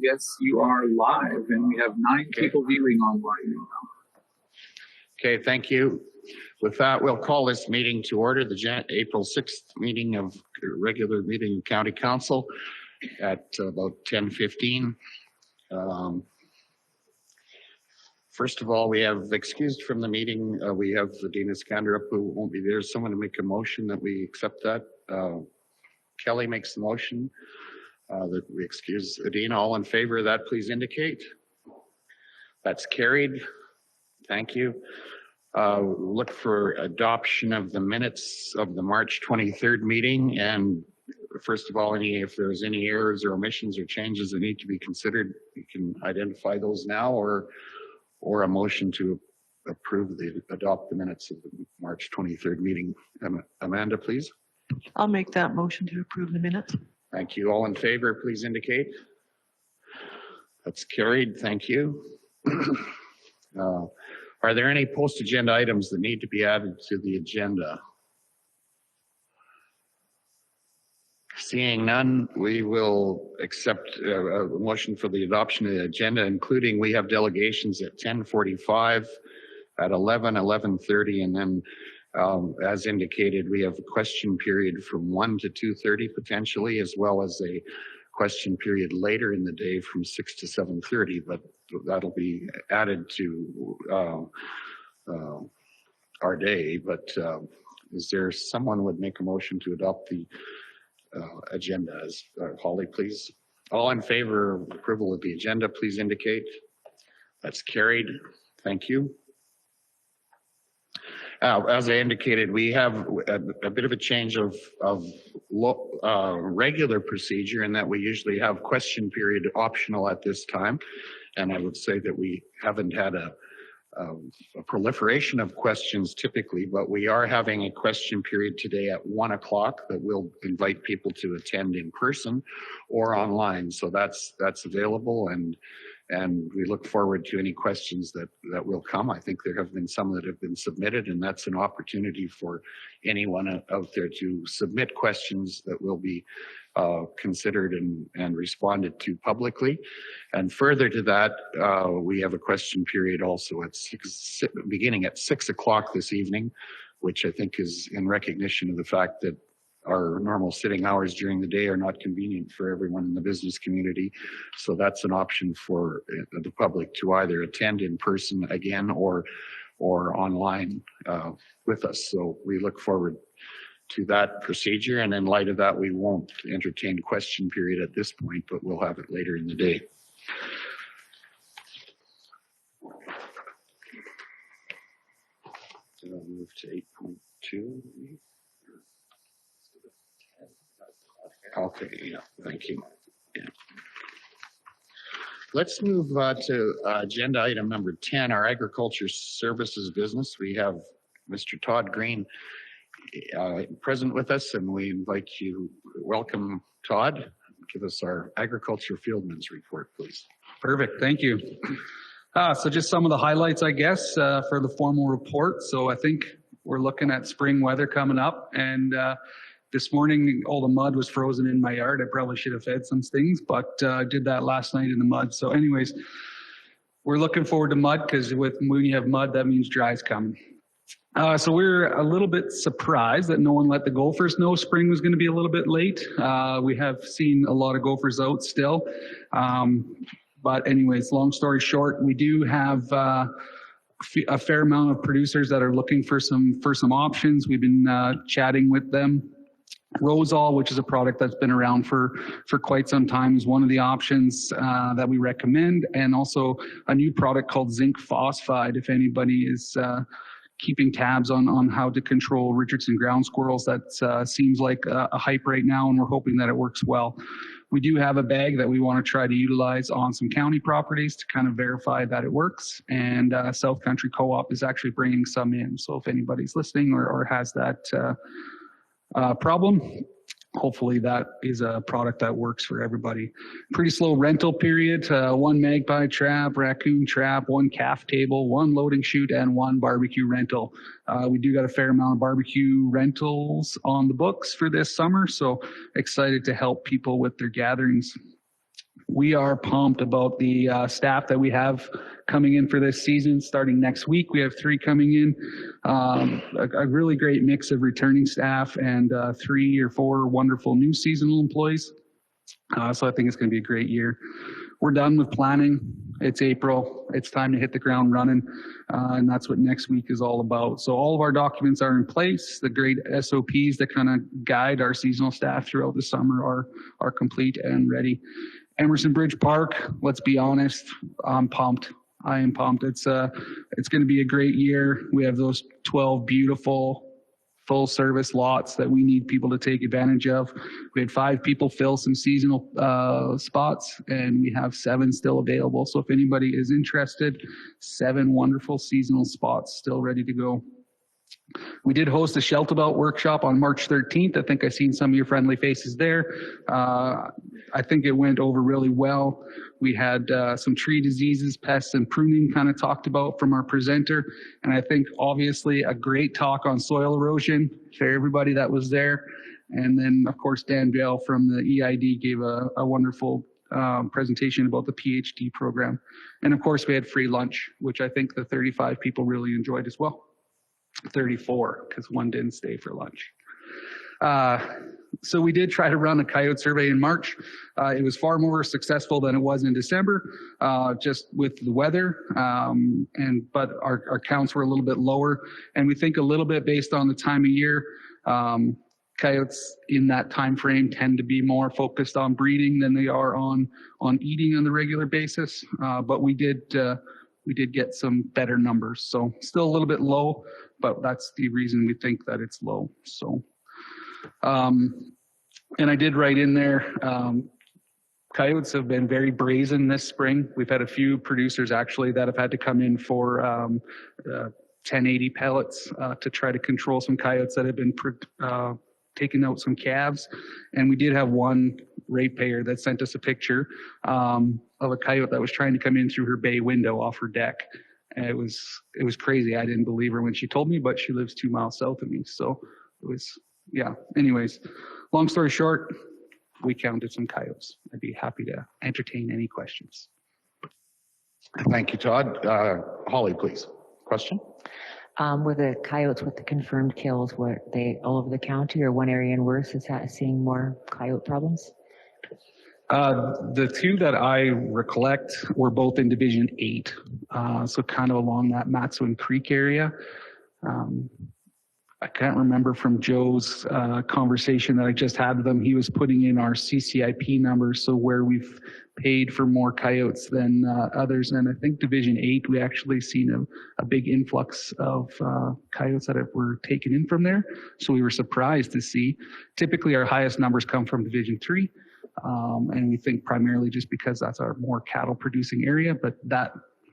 Yes, you are live, and we have 9 people viewing online now. Okay, thank you. With that, we'll call this meeting to order, the April 6th meeting of regular meeting of County Council at about 10:15. First of all, we have excused from the meeting. We have Dina Skanderup, who won't be there. Someone to make a motion that we accept that. Kelly makes the motion that we excuse Adina. All in favor of that, please indicate. That's carried. Thank you. Look for adoption of the minutes of the March 23rd meeting. And first of all, if there's any errors or omissions or changes that need to be considered, you can identify those now, or a motion to adopt the minutes of the March 23rd meeting. Amanda, please. I'll make that motion to approve the minutes. Thank you. All in favor, please indicate. That's carried. Thank you. Are there any post-agenda items that need to be added to the agenda? Seeing none, we will accept a motion for the adoption of the agenda, including we have delegations at 10:45, at 11, 11:30, and then as indicated, we have a question period from 1 to 2:30 potentially, as well as a question period later in the day from 6 to 7:30, but that'll be added to our day. But is there someone who would make a motion to adopt the agenda? As Holly, please. All in favor of approval of the agenda, please indicate. That's carried. Thank you. As I indicated, we have a bit of a change of regular procedure in that we usually have question period optional at this time. And I would say that we haven't had a proliferation of questions typically, but we are having a question period today at 1 o'clock that we'll invite people to attend in person or online. So that's available, and we look forward to any questions that will come. I think there have been some that have been submitted, and that's an opportunity for anyone out there to submit questions that will be considered and responded to publicly. And further to that, we have a question period also at beginning at 6 o'clock this evening, which I think is in recognition of the fact that our normal sitting hours during the day are not convenient for everyone in the business community. So that's an option for the public to either attend in person again or online with us. So we look forward to that procedure. And in light of that, we won't entertain question period at this point, but we'll have it later in the day. So I'll move to 8.2. Okay, yeah, thank you. Yeah. Let's move to agenda item number 10, our agriculture services business. We have Mr. Todd Green present with us, and we invite you. Welcome, Todd. Give us our agriculture fieldman's report, please. Perfect, thank you. So just some of the highlights, I guess, for the formal report. So I think we're looking at spring weather coming up, and this morning, all the mud was frozen in my yard. I probably should have fed some things, but I did that last night in the mud. So anyways, we're looking forward to mud, because when you have mud, that means dry's coming. So we're a little bit surprised that no one let the gophers know spring was going to be a little bit late. We have seen a lot of gophers out still. But anyways, long story short, we do have a fair amount of producers that are looking for some options. We've been chatting with them. Rosol, which is a product that's been around for quite some time, is one of the options that we recommend, and also a new product called zinc phosphide. If anybody is keeping tabs on how to control Richardson ground squirrels, that seems like a hype right now, and we're hoping that it works well. We do have a bag that we want to try to utilize on some county properties to kind of verify that it works, and South Country Co-op is actually bringing some in. So if anybody's listening or has that problem, hopefully that is a product that works for everybody. Pretty slow rental period, 1 magpie trap, raccoon trap, 1 calf table, 1 loading chute, and 1 barbecue rental. We do got a fair amount of barbecue rentals on the books for this summer, so excited to help people with their gatherings. we are pumped about the staff that we have coming in for this season. Starting next week, we have 3 coming in. A really great mix of returning staff and 3 or 4 wonderful new seasonal employees. So I think it's going to be a great year. We're done with planning. It's April. It's time to hit the ground running. And that's what next week is all about. So all of our documents are in place. The great SOPs that kind of guide our seasonal staff throughout the summer are complete and ready. Emerson Bridge Park, let's be honest, I'm pumped. I am pumped. It's going to be a great year. We have those 12 beautiful full service lots that we need people to take advantage of. We had 5 people fill some seasonal spots, and we have 7 still available. So if anybody is interested, 7 wonderful seasonal spots still ready to go. We did host a shelter belt workshop on March 13th. I think I've seen some of your friendly faces there. I think it went over really well. We had some tree diseases, pests, and pruning kind of talked about from our presenter. And I think obviously a great talk on soil erosion for everybody that was there. And then of course, Dan Bell from the EID gave a wonderful presentation about the PhD program. And of course, we had free lunch, which I think the 35 people really enjoyed as well. 34, because one didn't stay for lunch. So we did try to run a coyote survey in March. It was far more successful than it was in December, just with the weather. But our counts were a little bit lower, and we think a little bit based on the time of year. Coyotes in that time frame tend to be more focused on breeding than they are on eating on the regular basis. But we did get some better numbers. So still a little bit low, but that's the reason we think that it's low. So, and I did write in there, coyotes have been very brazen this spring. We've had a few producers actually that have had to come in for 1080 pellets to try to control some coyotes that have been taking out some calves. And we did have one ratepayer that sent us a picture of a coyote that was trying to come in through her bay window off her deck. And it was crazy. I didn't believe her when she told me, but she lives 2 miles south of me. So it was, yeah. Anyways, long story short, we counted some coyotes. I'd be happy to entertain any questions. Thank you, Todd. Holly, please. Question? Were the coyotes with the confirmed kills, were they all over the county or one area and worse? Is that seeing more coyote problems? The 2 that I recollect were both in Division 8, so kind of along that Matsuin Creek area. I can't remember from Joe's conversation that I just had with him. He was putting in our CCIP numbers, so where we've paid for more coyotes than others. And I think Division 8, we actually seen a big influx of coyotes that were taken in from there. So we were surprised to see. Typically, our highest numbers come from Division 3. And we think primarily just because that's our more cattle producing area, but that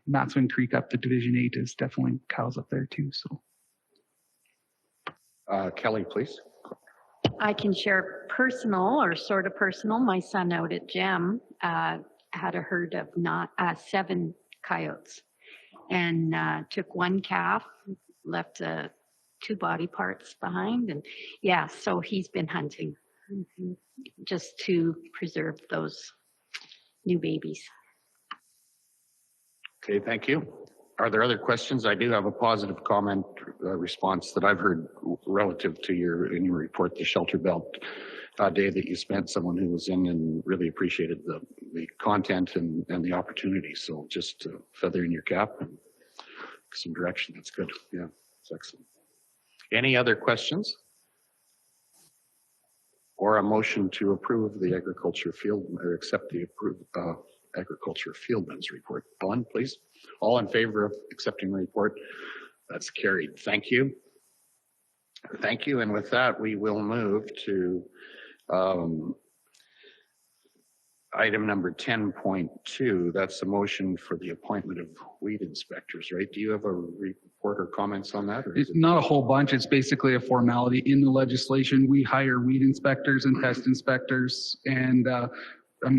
Matsuin Creek up to Division 8 is definitely cows up there too. So, Kelly, please. I can share personal or sort of personal. My son out at GEM had a herd of 7 coyotes and took 1 calf, left 2 body parts behind. And yeah, so he's been hunting just to preserve those new babies. Okay, thank you. Are there other questions? I do have a positive comment response that I've heard relative to in your report, the shelter belt day that you spent, someone who was in and really appreciated the content and the opportunity. So just feather in your cap and some direction. That's good. Yeah, it's excellent. Any other questions? Or a motion to approve the agriculture field or accept the approved agriculture fieldman's report. Ellen, please. All in favor of accepting the report? That's carried. Thank you. Thank you. And with that, we will move to item number 10.2. That's the motion for the appointment of weed inspectors, right? Do you have a report or comments on that? Or it's not a whole bunch. It's basically a formality in the legislation. We hire weed inspectors and pest inspectors, and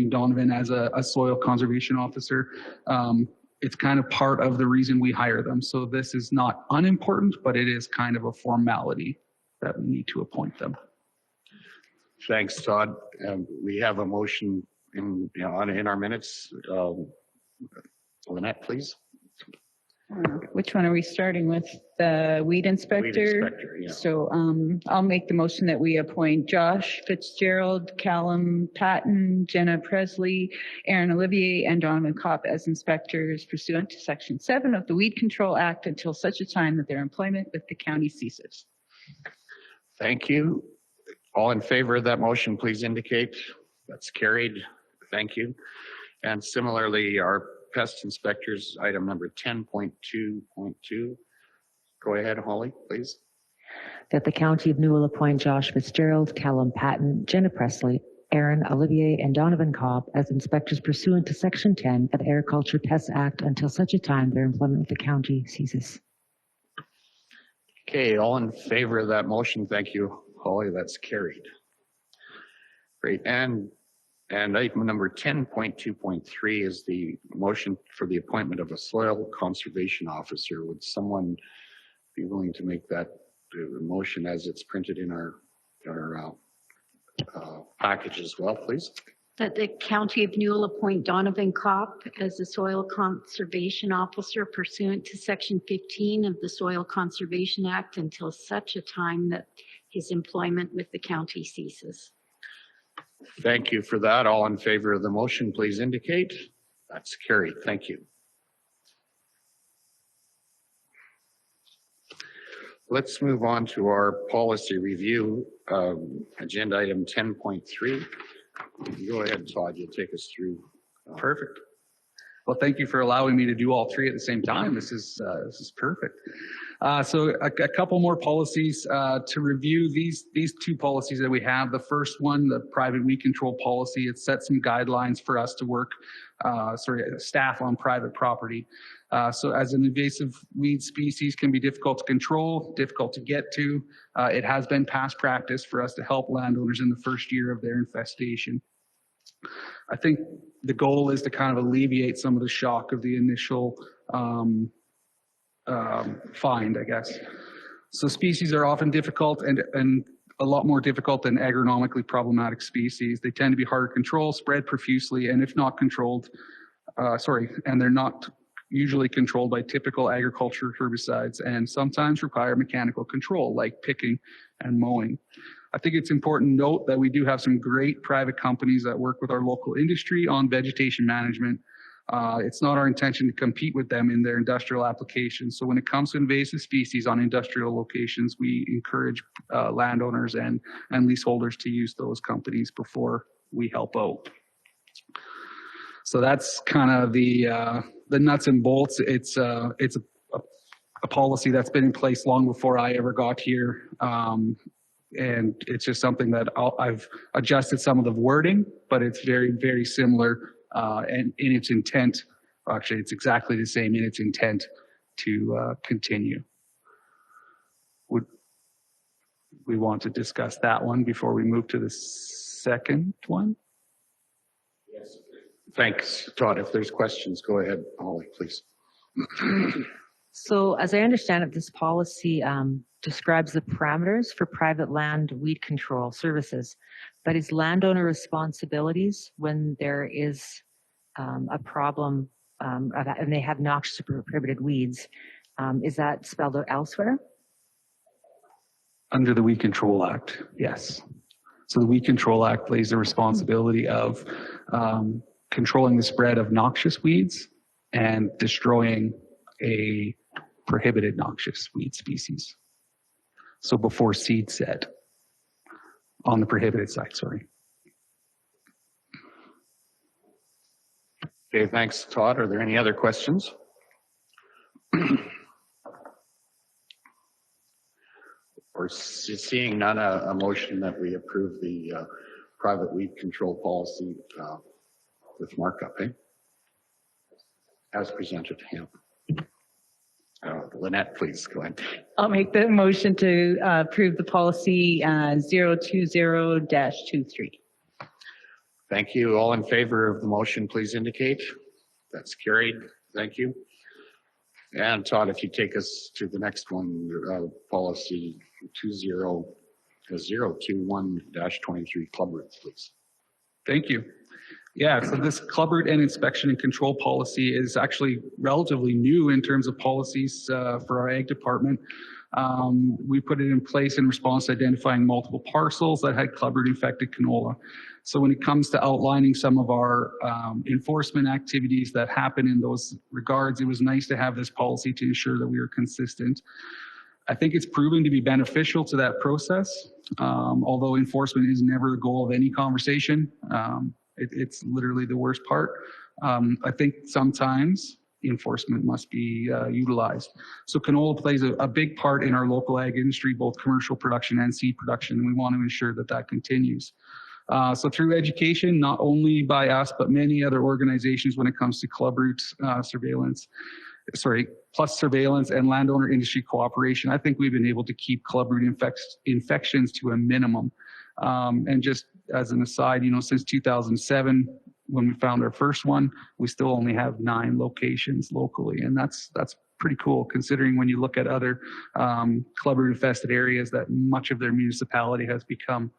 Donovan as a soil conservation officer. It's kind of part of the reason we hire them. So this is not unimportant, but it is kind of a formality that we need to appoint them. Thanks, Todd. We have a motion in our minutes. Lynette, please. Which one are we starting with? The weed inspector? Weed inspector, yeah. So I'll make the motion that we appoint Josh Fitzgerald, Callum Patton, Jenna Presley, Aaron Olivier, and Donovan Kopp as inspectors pursuant to Section 7 of the Weed Control Act until such a time that their employment with the county ceases. Thank you. All in favor of that motion, please indicate. That's carried. Thank you. And similarly, our pest inspectors, item number 10.2.2. Go ahead, Holly, please. That the County of Newell appoint Josh Fitzgerald, Callum Patton, Jenna Presley, Aaron Olivier, and Donovan Cobb as inspectors pursuant to Section 10 of the Agriculture Pests Act until such a time their employment with the county ceases. Okay, all in favor of that motion, thank you, Holly. That's carried. Great. And item number 10.2.3 is the motion for the appointment of a soil conservation officer. Would someone be willing to make that motion as it's printed in our package as well, please? That the County of Newell appoint Donovan Kopp as the Soil Conservation Officer pursuant to Section 15 of the Soil Conservation Act until such a time that his employment with the county ceases. Thank you for that. All in favor of the motion, please indicate. That's carried. Thank you. Let's move on to our policy review, agenda item 10.3. Go ahead, Todd. You'll take us through. Perfect. Well, thank you for allowing me to do all three at the same time. This is perfect. So a couple more policies to review. These two policies that we have. The first one, the private weed control policy, it sets some guidelines for us to work, staff on private property. So as an invasive weed species can be difficult to control, difficult to get to, it has been past practice for us to help landowners in the first year of their infestation. I think the goal is to kind of alleviate some of the shock of the initial find, I guess. So species are often difficult and a lot more difficult than agronomically problematic species. They tend to be hard to control, spread profusely, and if not controlled, and they're not usually controlled by typical agriculture herbicides and sometimes require mechanical control like picking and mowing. I think it's important to note that we do have some great private companies that work with our local industry on vegetation management. It's not our intention to compete with them in their industrial applications. So when it comes to invasive species on industrial locations, we encourage landowners and leaseholders to use those companies before we help out. So that's kind of the nuts and bolts. It's a policy that's been in place long before I ever got here. And it's just something that I've adjusted some of the wording, but it's very, very similar and in its intent. Actually, it's exactly the same in its intent to continue. Would we want to discuss that one before we move to the second one? Yes. Thanks, Todd. If there's questions, go ahead, Holly, please. So as I understand it, this policy describes the parameters for private land weed control services, but is landowner responsibilities when there is a problem and they have noxious or prohibited weeds. Is that spelled out elsewhere? Under the Weed Control Act, yes. So the Weed Control Act lays the responsibility of controlling the spread of noxious weeds and destroying a prohibited noxious weed species. So before seed set on the prohibited site, sorry. Okay, thanks, Todd. Are there any other questions? Or seeing none, a motion that we approve the private weed control policy with markup, as presented to him. Lynette, please go ahead. I'll make the motion to approve the policy 020-23. Thank you. All in favor of the motion, please indicate. That's carried. Thank you. And Todd, if you take us to the next one, policy 20-021-23 Clubroot, please. Thank you. Yeah, so this Clubroot and inspection and control policy is actually relatively new in terms of policies for our ag department. We put it in place in response to identifying multiple parcels that had Clubroot infected canola. So when it comes to outlining some of our enforcement activities that happen in those regards, it was nice to have this policy to ensure that we are consistent. I think it's proven to be beneficial to that process, although enforcement is never the goal of any conversation. It's literally the worst part. I think sometimes enforcement must be utilized. So canola plays a big part in our local ag industry, both commercial production and seed production, and we want to ensure that that continues. So through education, not only by us, but many other organizations when it comes to Clubroot plus surveillance and landowner industry cooperation, I think we've been able to keep Clubroot infections to a minimum. And just as an aside, since 2007, when we found our first one, we still only have 9 locations locally. And that's pretty cool, considering when you look at other Clubroot infested areas that much of their municipality has become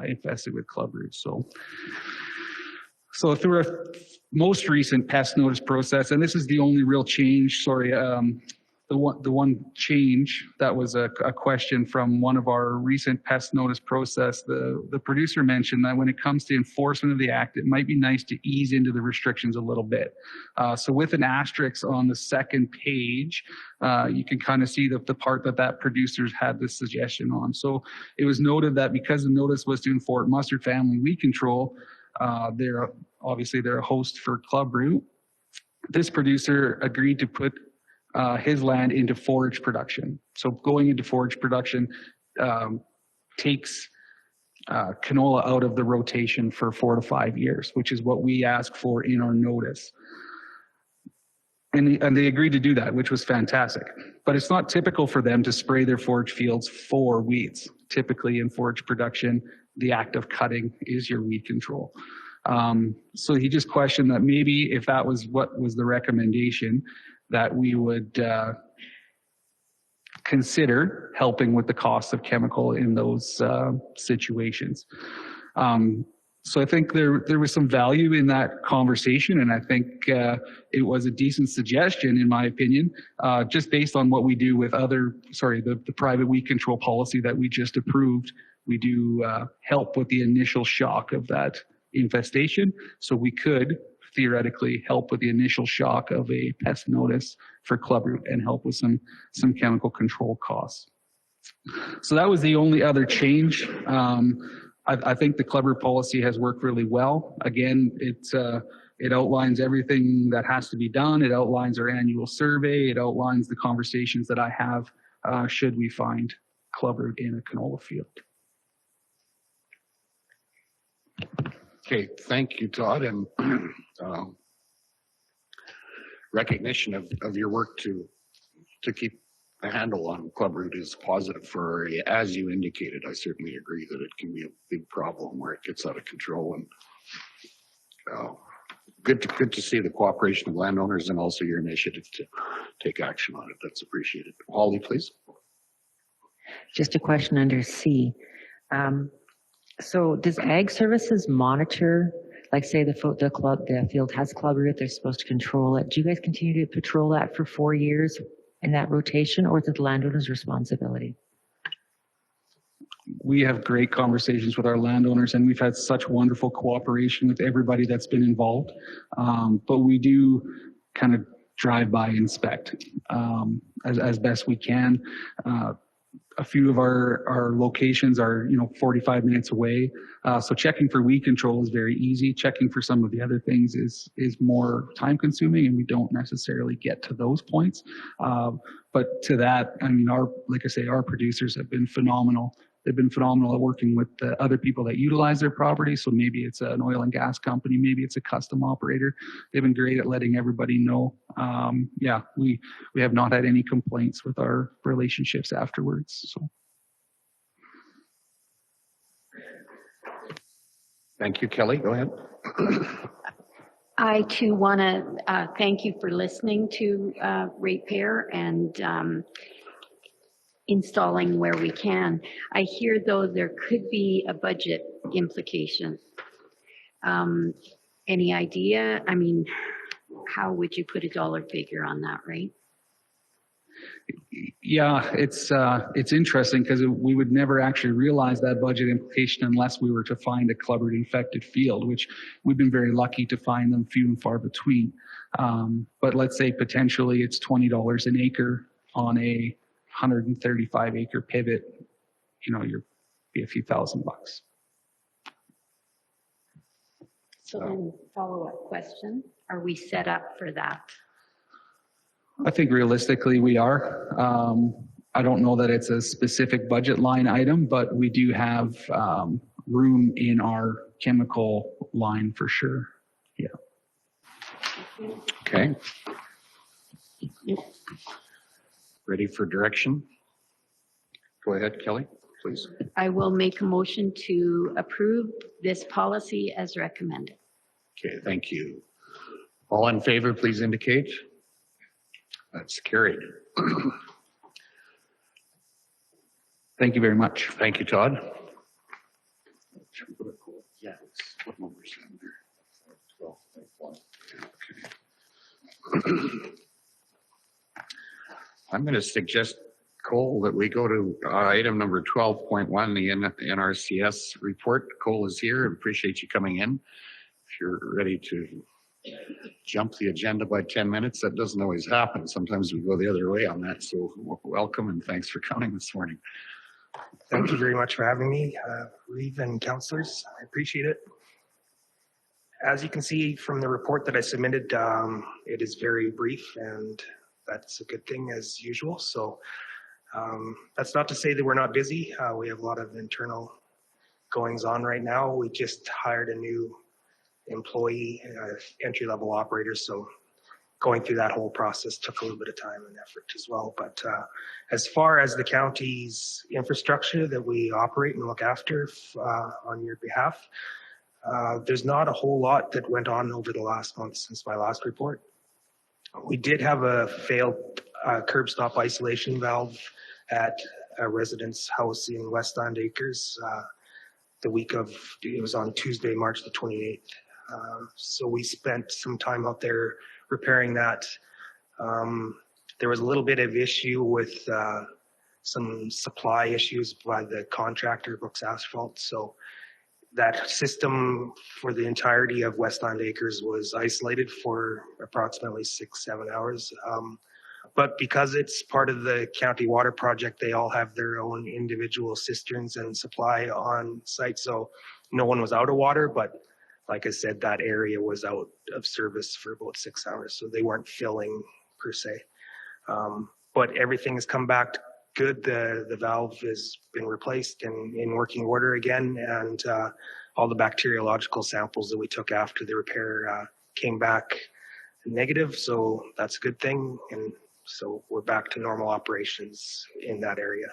infested with Clubroot. So through our most recent pest notice process, and this is the only real change, the one change that was a question from one of our recent pest notice process, the producer mentioned that when it comes to enforcement of the act, it might be nice to ease into the restrictions a little bit. So with an asterisk on the second page, you can kind of see the part that producers had this suggestion on. So it was noted that because the notice was to enforce mustard family weed control, they're a host for Clubroot. This producer agreed to put his land into forage production. So going into forage production takes canola out of the rotation for 4 to 5 years, which is what we asked for in our notice. And they agreed to do that, which was fantastic. But it's not typical for them to spray their forage fields for weeds. Typically in forage production, the act of cutting is your weed control. So he just questioned that maybe if that was what was the recommendation, that we would consider helping with the cost of chemical in those situations. So I think there was some value in that conversation, and I think it was a decent suggestion, in my opinion, just based on what we do with the private weed control policy that we just approved. We do help with the initial shock of that infestation, so we could theoretically help with the initial shock of a pest notice for Clubroot and help with some chemical control costs. So that was the only other change. I think the Clubroot policy has worked really well. Again, it outlines everything that has to be done. It outlines our annual survey. It outlines the conversations that I have should we find Clubroot in a canola field. Okay, thank you, Todd, and recognition of your work to keep a handle on Clubroot is positive for our area. As you indicated, I certainly agree that it can be a big problem where it gets out of control. And good to see the cooperation of landowners and also your initiative to take action on it. That's appreciated. Holly, please. Just a question under C. So does Ag Services monitor, like say the field has Clubroot, they're supposed to control it. Do you guys continue to patrol that for 4 years in that rotation, or is it the landowner's responsibility? We have great conversations with our landowners, and we've had such wonderful cooperation with everybody that's been involved. But we do kind of drive by inspect as best we can. A few of our locations are 45 minutes away, so checking for weed control is very easy. Checking for some of the other things is more time consuming, and we don't necessarily get to those points. But to that, I mean, our producers have been phenomenal. They've been phenomenal at working with the other people that utilize their property. So maybe it's an oil and gas company, maybe it's a custom operator. They've been great at letting everybody know. Yeah, we have not had any complaints with our relationships afterwards. So. Thank you, Kelly. Go ahead. I too want to thank you for listening to Ratepayer and installing where we can. I hear though there could be a budget implication. Any idea? I mean, how would you put a dollar figure on that, right? Yeah, it's interesting because we would never actually realize that budget implication unless we were to find a Clubroot infected field, which we've been very lucky to find them few and far between. But let's say potentially it's $20 an acre on a 135 acre pivot, you're be a few $1,000. So then follow-up question, are we set up for that? I think realistically we are. I don't know that it's a specific budget line item, but we do have room in our chemical line for sure. Yeah. Okay. Ready for direction? Go ahead, Kelly, please. I will make a motion to approve this policy as recommended. Okay, thank you. All in favor, please indicate. That's carried. Thank you very much. Thank you, Todd. Yeah, what number is that there? 12.1. I'm going to suggest, Cole, that we go to item number 12.1, the NRCS report. Cole is here. Appreciate you coming in. If you're ready to jump the agenda by 10 minutes, that doesn't always happen. Sometimes we go the other way on that. So welcome and thanks for coming this morning. Thank you very much for having me, Reeve and councillors. I appreciate it. As you can see from the report that I submitted, it is very brief, and that's a good thing as usual. So that's not to say that we're not busy. We have a lot of internal goings on right now. We just hired a new employee, entry-level operator. So going through that whole process took a little bit of time and effort as well. But as far as the county's infrastructure that we operate and look after on your behalf, there's not a whole lot that went on over the last month since my last report. We did have a failed curb stop isolation valve at a resident's house in West Land Acres the week of, it was on Tuesday, March the 28th. So we spent some time out there repairing that. There was a little bit of issue with some supply issues by the contractor, Brooks Asphalt. So that system for the entirety of Westland Acres was isolated for approximately 6-7 hours. But because it's part of the county water project, they all have their own individual cisterns and supply on site. So no one was out of water, but like I said, that area was out of service for about 6 hours. So they weren't filling per se. But everything has come back good. The valve has been replaced and in working order again. And all the bacteriological samples that we took after the repair came back negative. So that's a good thing. And so we're back to normal operations in that area.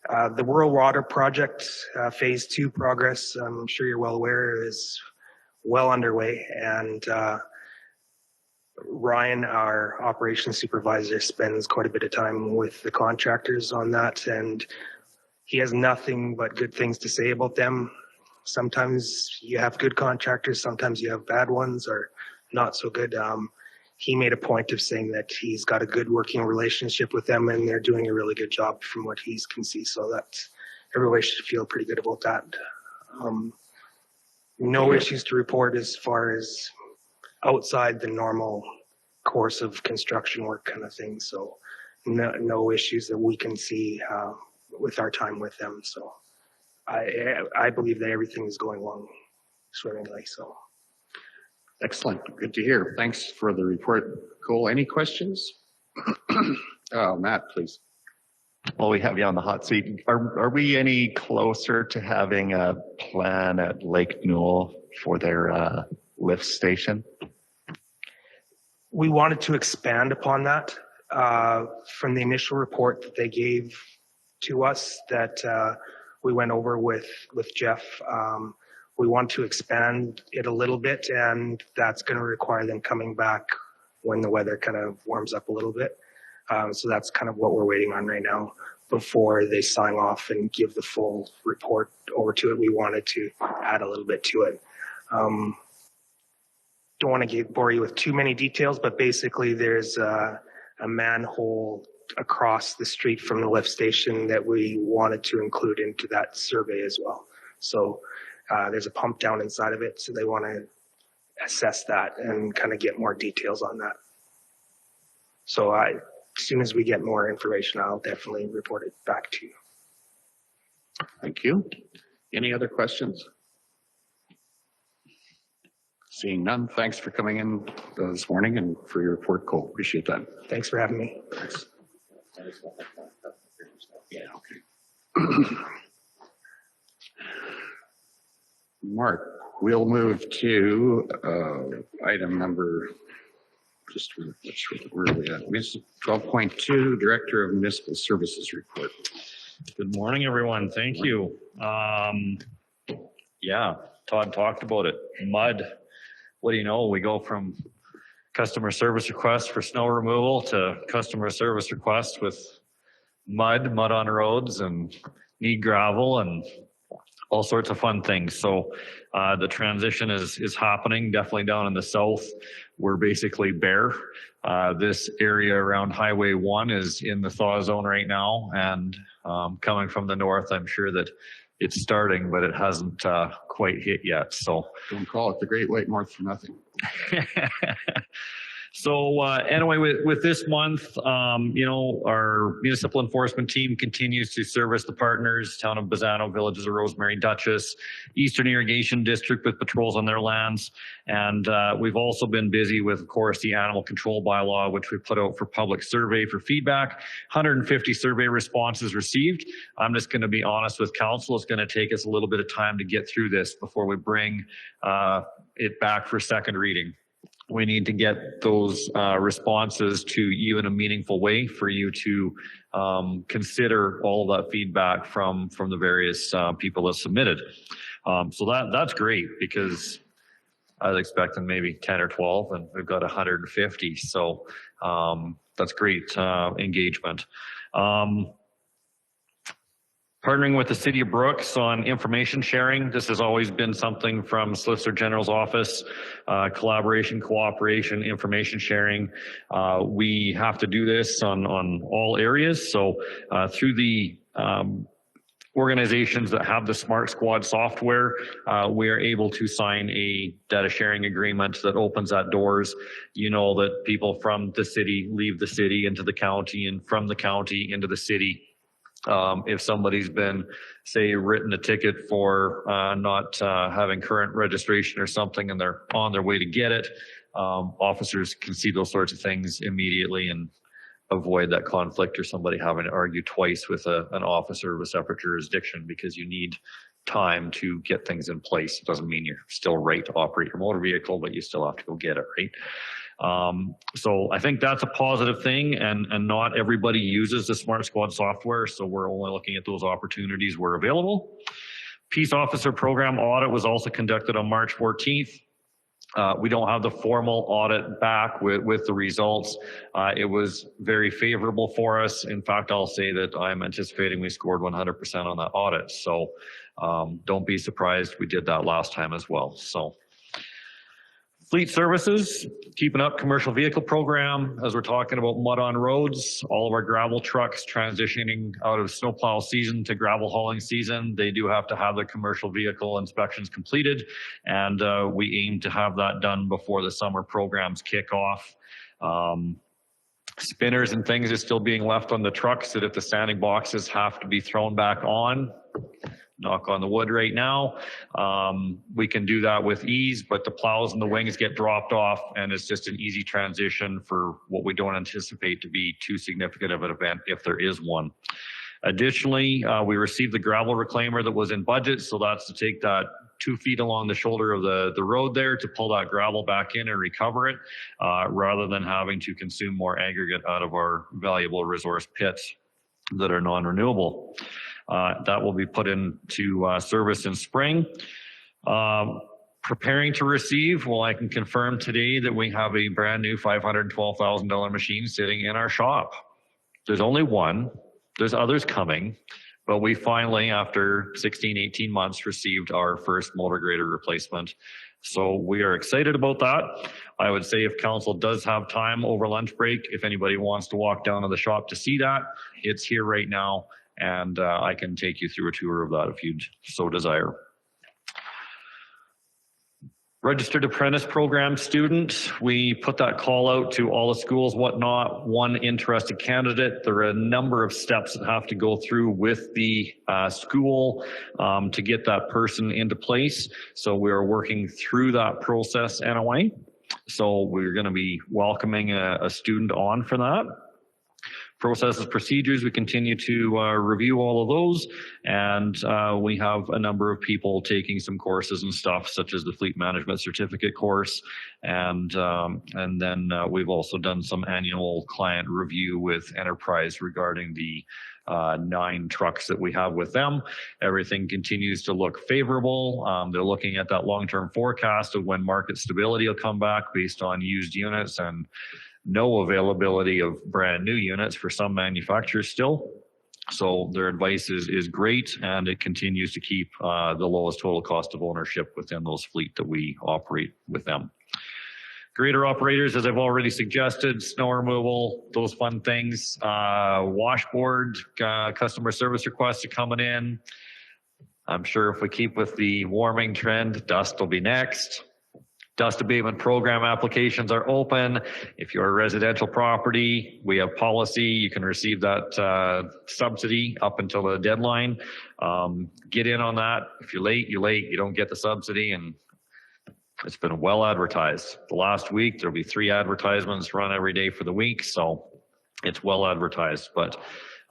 The Rural Water Project Phase 2 progress, I'm sure you're well aware, is well underway. And Ryan, our operations supervisor, spends quite a bit of time with the contractors on that, and he has nothing but good things to say about them. Sometimes you have good contractors, sometimes you have bad ones or not so good. He made a point of saying that he's got a good working relationship with them and they're doing a really good job from what he can see. So that's, everybody should feel pretty good about that. No issues to report as far as outside the normal course of construction work kind of thing. So no issues that we can see with our time with them. So I believe that everything is going along swimmingly. So. Excellent. Good to hear. Thanks for the report, Cole. Any questions? Matt, please. Well, we have you on the hot seat. Are we any closer to having a plan at Lake Newell for their lift station? We wanted to expand upon that from the initial report that they gave to us that we went over with Jeff. We want to expand it a little bit, and that's going to require them coming back when the weather kind of warms up a little bit. So that's kind of what we're waiting on right now before they sign off and give the full report over to it. We wanted to add a little bit to it. Don't want to bore you with too many details, but basically there's a manhole across the street from the lift station that we wanted to include into that survey as well. So there's a pump down inside of it, so they want to assess that and kind of get more details on that. So as soon as we get more information, I'll definitely report it back to you. Thank you. Any other questions? Seeing none, thanks for coming in this morning and for your report, Cole. Appreciate that. Thanks for having me. Thanks. Yeah, okay. Mark, we'll move to item number, just where are we at? 12.2, Director of Municipal Services Report. Good morning, everyone. Thank you. Yeah, Todd talked about it. Mud. What do you know? We go from customer service requests for snow removal to customer service requests with mud on roads and need gravel and all sorts of fun things. So the transition is happening definitely down in the south. We're basically bare. This area around Highway 1 is in the thaw zone right now. And coming from the north, I'm sure that it's starting, but it hasn't quite hit yet. So don't call it the Great White North for nothing. So anyway, with this month, you know, our municipal enforcement team continues to service the partners, Town of Bazzano, Villages of Rosemary, Dutchess, Eastern Irrigation District with patrols on their lands. And we've also been busy with, of course, the animal control bylaw, which we put out for public survey for feedback. 150 survey responses received. I'm just going to be honest with council. It's going to take us a little bit of time to get through this before we bring it back for second reading. We need to get those responses to you in a meaningful way for you to consider all of that feedback from the various people that submitted. So that's great, because I was expecting maybe 10 or 12 and we've got 150. So that's great engagement. Partnering with the City of Brooks on information sharing. This has always been something from Solicitor General's office, collaboration, cooperation, information sharing. We have to do this on all areas. So through the organizations that have the Smart Squad software, we are able to sign a data sharing agreement that opens that doors. You know that people from the city leave the city into the county, and from the county into the city. If somebody's been, say, written a ticket for not having current registration or something, and they're on their way to get it, officers can see those sorts of things immediately and avoid that conflict or somebody having to argue twice with an officer of a separate jurisdiction, because you need time to get things in place. It doesn't mean you're still right to operate your motor vehicle, but you still have to go get it, right? So I think that's a positive thing, and not everybody uses the Smart Squad software, so we're only looking at those opportunities where available. Peace Officer Program audit was also conducted on March 14th. We don't have the formal audit back with the results. It was very favorable for us. In fact, I'll say that I'm anticipating we scored 100% on that audit. So don't be surprised, we did that last time as well. So fleet services, keeping up commercial vehicle program. As we're talking about mud on roads, all of our gravel trucks transitioning out of snowplow season to gravel hauling season, they do have to have their commercial vehicle inspections completed. And we aim to have that done before the summer programs kick off. Spinners and things are still being left on the trucks, that if the sanding boxes have to be thrown back on, knock on the wood right now, we can do that with ease, but the plows and the wings get dropped off, and it's just an easy transition for what we don't anticipate to be too significant of an event, if there is one. Additionally, we received the gravel reclaimer that was in budget, so that's to take that 2 feet along the shoulder of the road there to pull that gravel back in and recover it, rather than having to consume more aggregate out of our valuable resource pits that are non-renewable. That will be put into service in spring. Preparing to receive, well, I can confirm today that we have a brand new $512,000 machine sitting in our shop. There's only one, there's others coming, but we finally, after 16, 18 months, received our first motor grader replacement. So we are excited about that. I would say if council does have time over lunch break, if anybody wants to walk down to the shop to see that, it's here right now. And I can take you through a tour of that if you so desire. Registered Apprentice Program student, we put that call out to all the schools, whatnot, one interested candidate. There are a number of steps that have to go through with the school to get that person into place. So we are working through that process anyway. So we're going to be welcoming a student on for that. Processes, procedures, we continue to review all of those, and we have a number of people taking some courses and stuff, such as the Fleet Management Certificate course, and then we've also done some annual client review with Enterprise regarding the 9 trucks that we have with them. Everything continues to look favorable. They're looking at that long-term forecast of when market stability will come back based on used units and no availability of brand new units for some manufacturers still. So their advice is great, and it continues to keep the lowest total cost of ownership within those fleet that we operate with them. Grader operators, as I've already suggested, snow removal, those fun things. Washboard, customer service requests are coming in. I'm sure if we keep with the warming trend, dust will be next. Dust abatement program applications are open. If you're a residential property, we have policy. You can receive that subsidy up until the deadline. Get in on that. If you're late, you're late. You don't get the subsidy, and it's been well advertised. The last week, there'll be 3 advertisements run every day for the week, so it's well advertised. But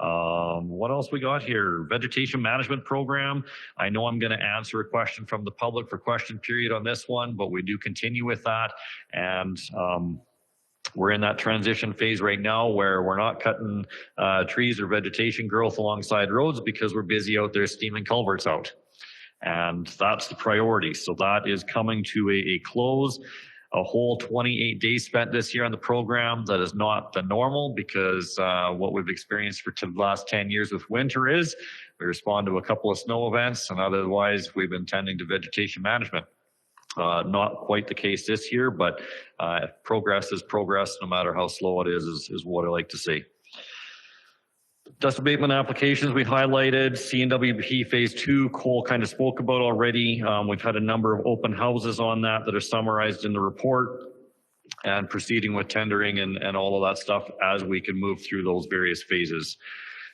what else we got here? Vegetation management program. I know I'm going to answer a question from the public for question period on this one, but we do continue with that. And we're in that transition phase right now where we're not cutting trees or vegetation growth alongside roads because we're busy out there steaming culverts out. And that's the priority. So that is coming to a close. A whole 28 days spent this year on the program. That is not the normal, because what we've experienced for the last 10 years with winter is we respond to a couple of snow events, and otherwise we've been tending to vegetation management. Not quite the case this year, but progress is progress, no matter how slow it is what I like to say. Dust abatement applications we highlighted. CNWP Phase 2, Cole kind of spoke about already. We've had a number of open houses on that are summarized in the report, and proceeding with tendering and all of that stuff as we can move through those various phases.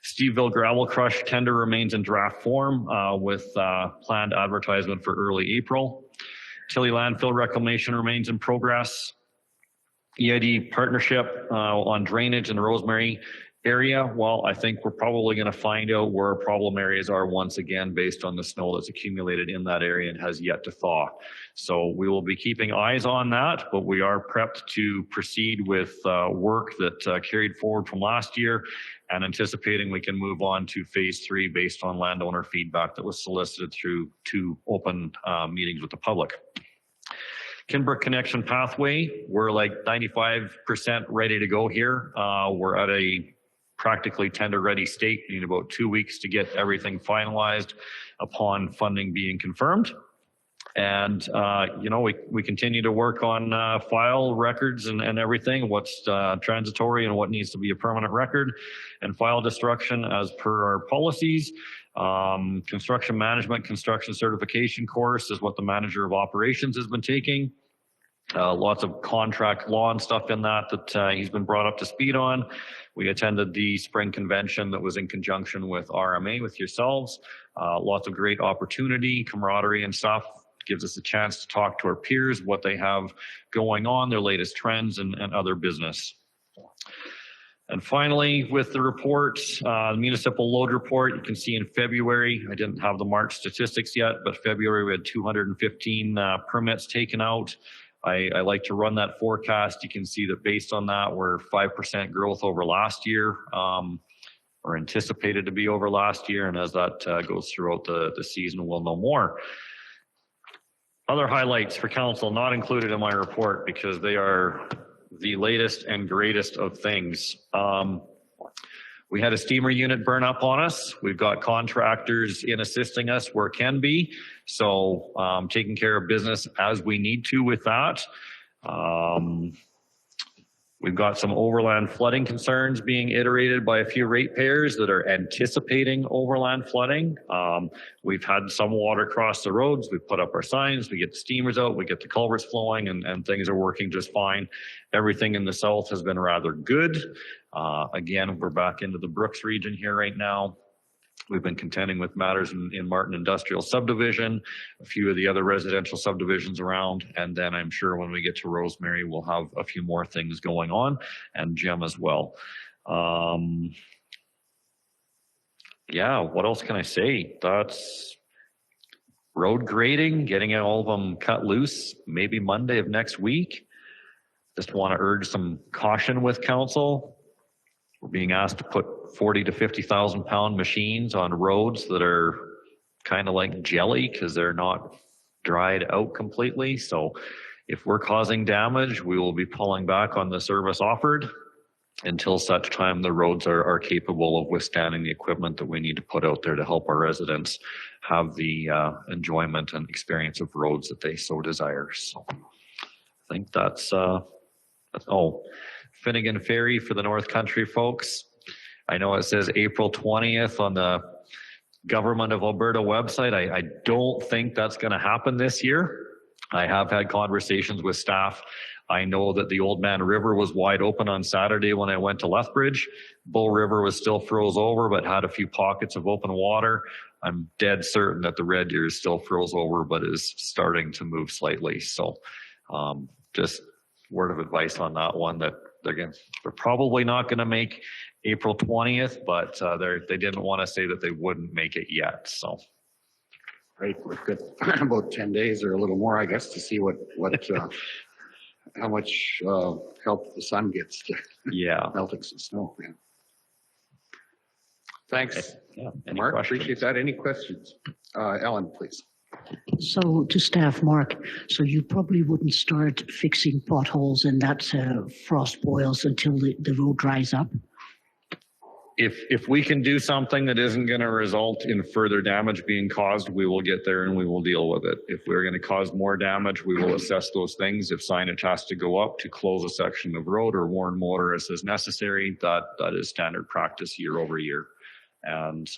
Steveville Gravel Crush tender remains in draft form with planned advertisement for early April. Tilly Landfill Reclamation remains in progress. EID partnership on drainage in the Rosemary area. Well, I think we're probably going to find out where our problem areas are once again based on the snow that's accumulated in that area and has yet to thaw. So we will be keeping eyes on that, but we are prepped to proceed with work that carried forward from last year, and anticipating we can move on to Phase 3 based on landowner feedback that was solicited through 2 open meetings with the public. Kinbrook Connection Pathway, we're like 95% ready to go here. We're at a practically tender ready state. We need about 2 weeks to get everything finalized upon funding being confirmed. And, you know, we continue to work on file records and everything, what's transitory and what needs to be a permanent record, and file destruction as per our policies. Construction management, construction certification course is what the manager of operations has been taking. Lots of contract law and stuff in that he's been brought up to speed on. We attended the spring convention that was in conjunction with RMA, with yourselves. Lots of great opportunity, camaraderie and stuff. Gives us a chance to talk to our peers, what they have going on, their latest trends and other business. And finally, with the report, the municipal load report, you can see in February, I didn't have the March statistics yet, but February we had 215 permits taken out. I like to run that forecast. You can see that based on that, we're 5% growth over last year, or anticipated to be over last year. And as that goes throughout the season, we'll know more. Other highlights for council, not included in my report because they are the latest and greatest of things. We had a steamer unit burn up on us. We've got contractors in assisting us where can be. So taking care of business as we need to with that. We've got some overland flooding concerns being iterated by a few ratepayers that are anticipating overland flooding. We've had some water cross the roads. We've put up our signs. We get the steamers out. We get the culverts flowing, and things are working just fine. Everything in the south has been rather good. Again, we're back into the Brooks region here right now. We've been contending with matters in Martin Industrial Subdivision, a few of the other residential subdivisions around, and then I'm sure when we get to Rosemary, we'll have a few more things going on, and Jim as well. Yeah, what else can I say? That's road grading, getting all of them cut loose, maybe Monday of next week. Just want to urge some caution with council. We're being asked to put 40 to 50,000 pound machines on roads that are kind of like jelly because they're not dried out completely. So if we're causing damage, we will be pulling back on the service offered until such time the roads are capable of withstanding the equipment that we need to put out there to help our residents have the enjoyment and experience of roads that they so desire. So I think that's Finnegan Ferry for the North Country folks. I know it says April 20th on the Government of Alberta website. I don't think that's going to happen this year. I have had conversations with staff. I know that the Old Man River was wide open on Saturday when I went to Lethbridge. Bull River was still froze over, but had a few pockets of open water. I'm dead certain that the Red Deer is still froze over, but is starting to move slightly. So just word of advice on that one, that they're probably not going to make April 20th, but they didn't want to say that they wouldn't make it yet. So, Right, we've got about 10 days or a little more, I guess, to see what how much help the sun gets to melting some snow. Yeah. Thanks, Mark. Questions? Appreciate that. Any questions? Ellen, please. So to staff, Mark, so you probably wouldn't start fixing potholes and that frost boils until the road dries up? If we can do something that isn't going to result in further damage being caused, we will get there and we will deal with it. If we're going to cause more damage, we will assess those things. If signage has to go up to close a section of road or warn motorists as necessary, that is standard practice year over year. And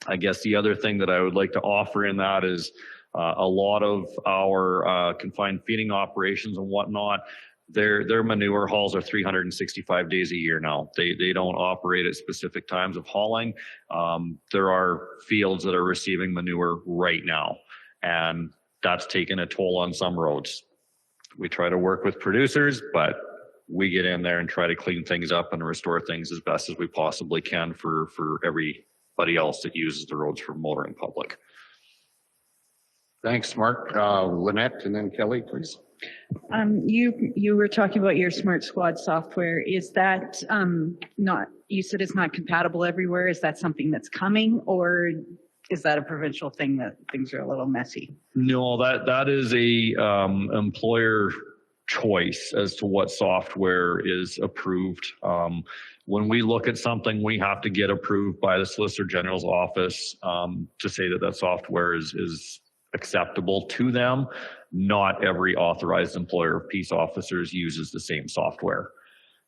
I guess the other thing that I would like to offer in that is a lot of our confined feeding operations and whatnot, their manure hauls are 365 days a year now. They don't operate at specific times of hauling. There are fields that are receiving manure right now, and that's taken a toll on some roads. We try to work with producers, but we get in there and try to clean things up and restore things as best as we possibly can for everybody else that uses the roads for motoring public. Thanks, Mark. Lynette and then Kelly, please. You were talking about your Smart Squad software. Is that not, you said it's not compatible everywhere. Is that something that's coming, or is that a provincial thing that things are a little messy? No, that is a employer choice as to what software is approved. When we look at something, we have to get approved by the Solicitor General's office to say that software is acceptable to them. Not every authorized employer of peace officers uses the same software.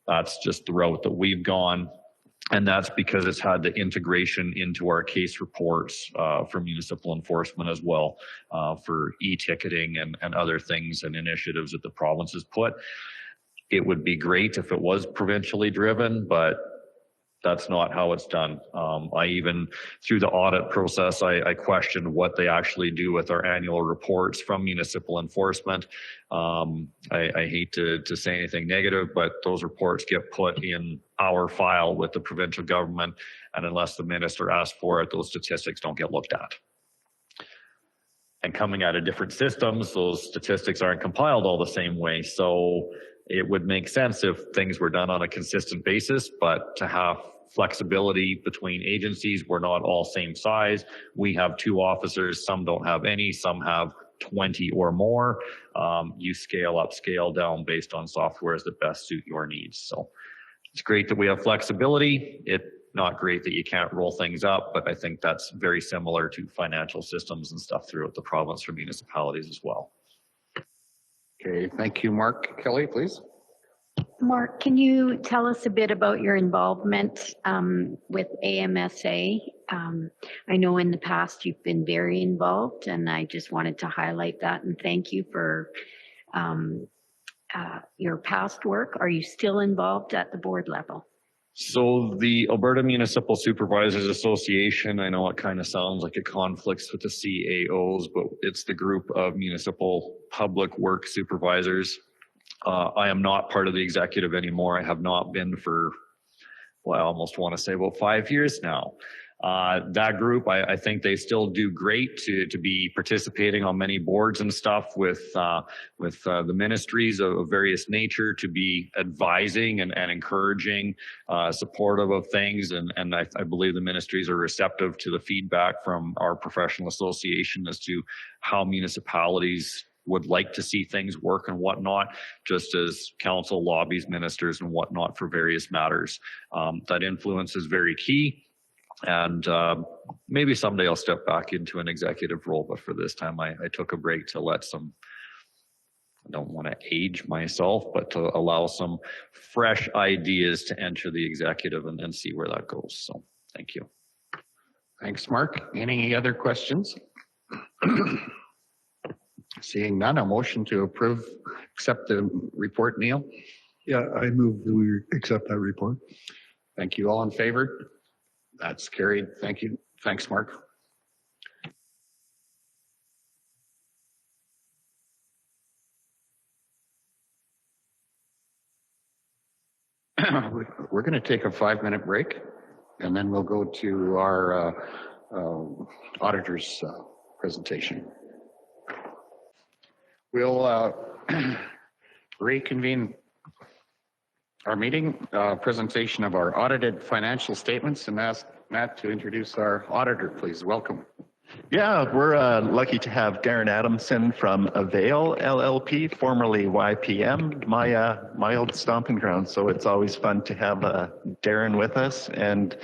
That's just the route that we've gone. And that's because it's had the integration into our case reports for municipal enforcement as well, for e-ticketing and other things and initiatives that the province has put. It would be great if it was provincially driven, but that's not how it's done. I even, through the audit process, I questioned what they actually do with our annual reports from municipal enforcement. I hate to say anything negative, but those reports get put in our file with the provincial government, and unless the minister asks for it, those statistics don't get looked at. And coming out of different systems, those statistics aren't compiled all the same way. So it would make sense if things were done on a consistent basis, but to have flexibility between agencies, we're not all same size. We have 2 officers, some don't have any, some have 20 or more. You scale up, scale down based on softwares that best suit your needs. So It's great that we have flexibility. It's not great that you can't roll things up, but I think that's very similar to financial systems and stuff throughout the province for municipalities as well. Okay, thank you, Mark. Kelly, please. Mark, can you tell us a bit about your involvement with AMSA? I know in the past you've been very involved, and I just wanted to highlight that and thank you for your past work. Are you still involved at the board level? So the Alberta Municipal Supervisors Association, I know it kind of sounds like it conflicts with the CAOs, but it's the group of municipal public work supervisors. I am not part of the executive anymore. I have not been for, well, I almost want to say about 5 years now. That group, I think they still do great to be participating on many boards and stuff with the ministries of various nature, to be advising and encouraging, supportive of things. And I believe the ministries are receptive to the feedback from our professional association as to how municipalities would like to see things work and whatnot, just as council lobbies ministers and whatnot for various matters. That influence is very key. And maybe someday I'll step back into an executive role, but for this time I took a break to let some, I don't want to age myself, but to allow some fresh ideas to enter the executive and then see where that goes. So thank you. Thanks, Mark. Any other questions? Seeing none, a motion to accept the report, Neil? Yeah, I move that we accept that report. Thank you. All in favor? That's carried. Thank you. Thanks, Mark. We're going to take a 5-minute break, and then we'll go to our auditor's presentation. We'll reconvene our meeting, presentation of our audited financial statements, and ask Matt to introduce our auditor, please. Welcome. Yeah, we're lucky to have Darren Adamson from Avail LLP, formerly YPM, my old stomping ground. So it's always fun to have Darren with us, and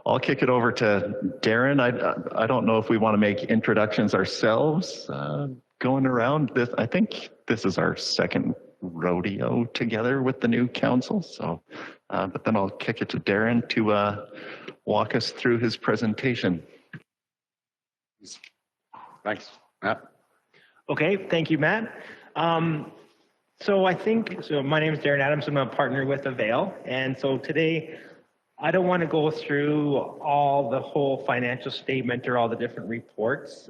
I'll kick it over to Darren. I don't know if we want to make introductions ourselves going around this. I think this is our second rodeo together with the new council. So, but then I'll kick it to Darren to walk us through his presentation. Thanks, Matt. Okay, thank you, Matt. So my name is Darren Adamson. I'm a partner with Avail. And so today, I don't want to go through the whole financial statement or all the different reports.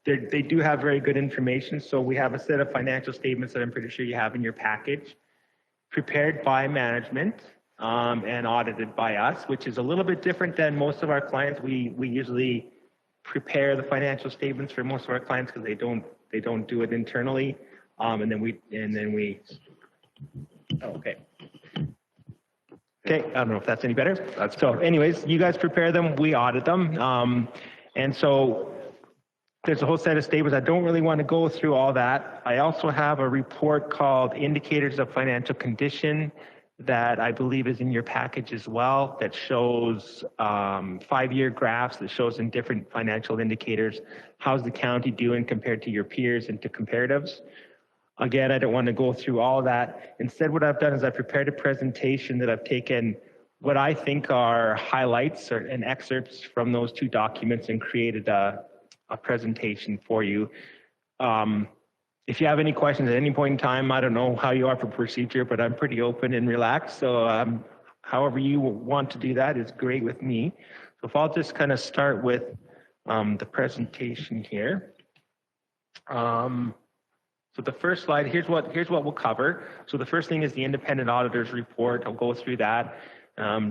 They do have very good information. So we have a set of financial statements that I'm pretty sure you have in your package, prepared by management and audited by us, which is a little bit different than most of our clients. We usually prepare the financial statements for most of our clients because they don't do it internally. Okay. Okay, I don't know if that's any better. So anyways, you guys prepare them, we audit them. And so there's a whole set of statements. I don't really want to go through all that. I also have a report called Indicators of Financial Condition that I believe is in your package as well, that shows 5-year graphs that shows in different financial indicators, how's the county doing compared to your peers and to comparatives. Again, I don't want to go through all that. Instead, what I've done is I've prepared a presentation that I've taken what I think are highlights and excerpts from those two documents and created a presentation for you. If you have any questions at any point in time, I don't know how you are for procedure, but I'm pretty open and relaxed. So however you want to do that is great with me. So if I'll just kind of start with the presentation here. So the first slide, here's what we'll cover. So the first thing is the independent auditor's report. I'll go through that,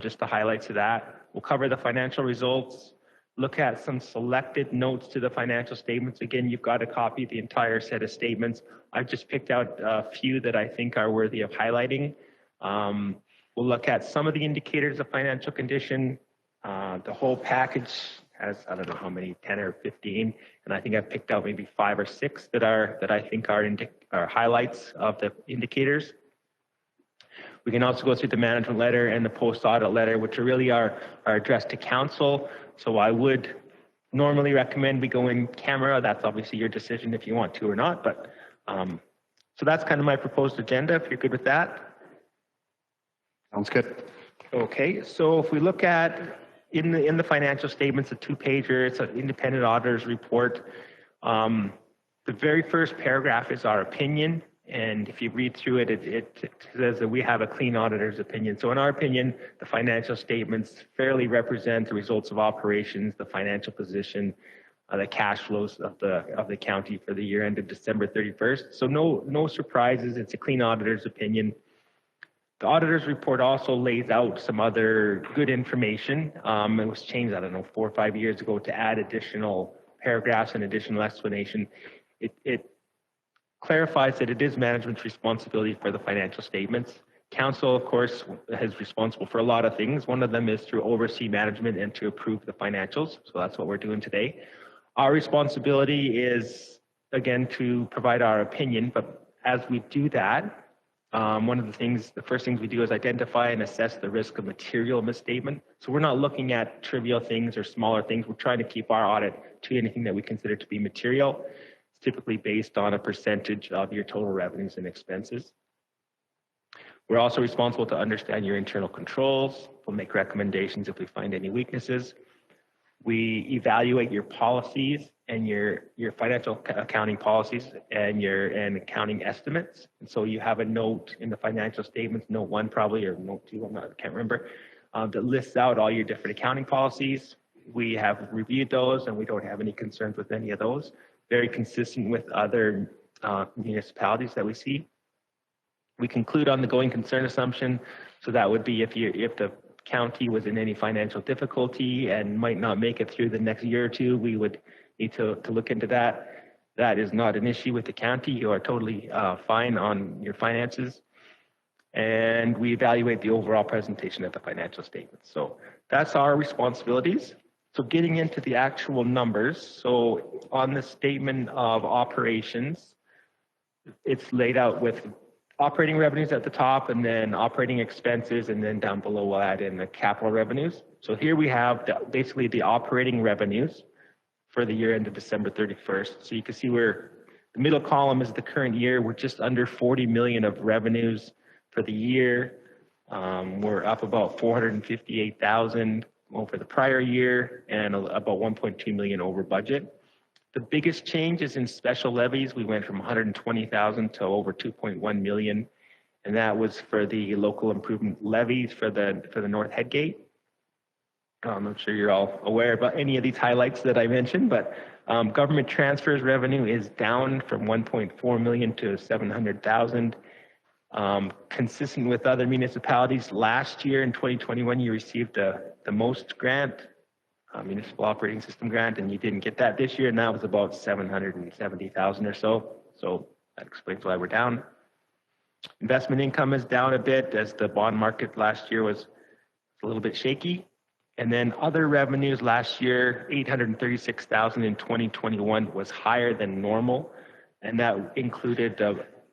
just the highlights of that. We'll cover the financial results, look at some selected notes to the financial statements. Again, you've got a copy of the entire set of statements. I've just picked out a few that I think are worthy of highlighting. We'll look at some of the indicators of financial condition. The whole package has, I don't know how many, 10 or 15, and I think I've picked out maybe 5 or 6 that I think are highlights of the indicators. We can also go through the management letter and the post-audit letter, which really are addressed to council. So I would normally recommend we go in camera. That's obviously your decision if you want to or not. But so that's kind of my proposed agenda, if you're good with that. Sounds good. Okay, so if we look at in the financial statements, a 2-pager, it's an independent auditor's report. The very first paragraph is our opinion. And if you read through it, it says that we have a clean auditor's opinion. So in our opinion, the financial statements fairly represent the results of operations, the financial position, the cash flows of the county for the year ended December 31st. So no surprises. It's a clean auditor's opinion. The auditor's report also lays out some other good information. It was changed, I don't know, 4 or 5 years ago to add additional paragraphs and additional explanation. It clarifies that it is management's responsibility for the financial statements. Council, of course, is responsible for a lot of things. One of them is to oversee management and to approve the financials. So that's what we're doing today. Our responsibility is, again, to provide our opinion. But as we do that, the first things we do is identify and assess the risk of material misstatement. So we're not looking at trivial things or smaller things. We're trying to keep our audit to anything that we consider to be material. Typically based on a percentage of your total revenues and expenses. We're also responsible to understand your internal controls. We'll make recommendations if we find any weaknesses. We evaluate your policies and your financial accounting policies and accounting estimates. And so you have a note in the financial statements, note 1 probably, or note 2, I can't remember, that lists out all your different accounting policies. We have reviewed those and we don't have any concerns with any of those. Very consistent with other municipalities that we see. We conclude on the going concern assumption. So that would be if the county was in any financial difficulty and might not make it through the next year or two, we would need to look into that. That is not an issue with the county. You are totally fine on your finances. And we evaluate the overall presentation of the financial statements. So that's our responsibilities. So getting into the actual numbers, so on the statement of operations, it's laid out with operating revenues at the top and then operating expenses, and then down below we'll add in the capital revenues. So here we have basically the operating revenues for the year ended December 31st. So you can see the middle column is the current year. We're just under 40 million of revenues for the year. We're up about 458,000 over the prior year and about 1.2 million over budget. The biggest change is in special levies. We went from 120,000 to over 2.1 million, and that was for the local improvement levies for the North Headgate. I'm sure you're all aware about any of these highlights that I mentioned, but government transfers revenue is down from 1.4 million to 700,000. Consistent with other municipalities, last year in 2021, you received the most grant, municipal operating system grant, and you didn't get that this year, and that was about 770,000 or so. So that explains why we're down. Investment income is down a bit as the bond market last year was a little bit shaky. And then other revenues last year, 836,000 in 2021 was higher than normal, and that included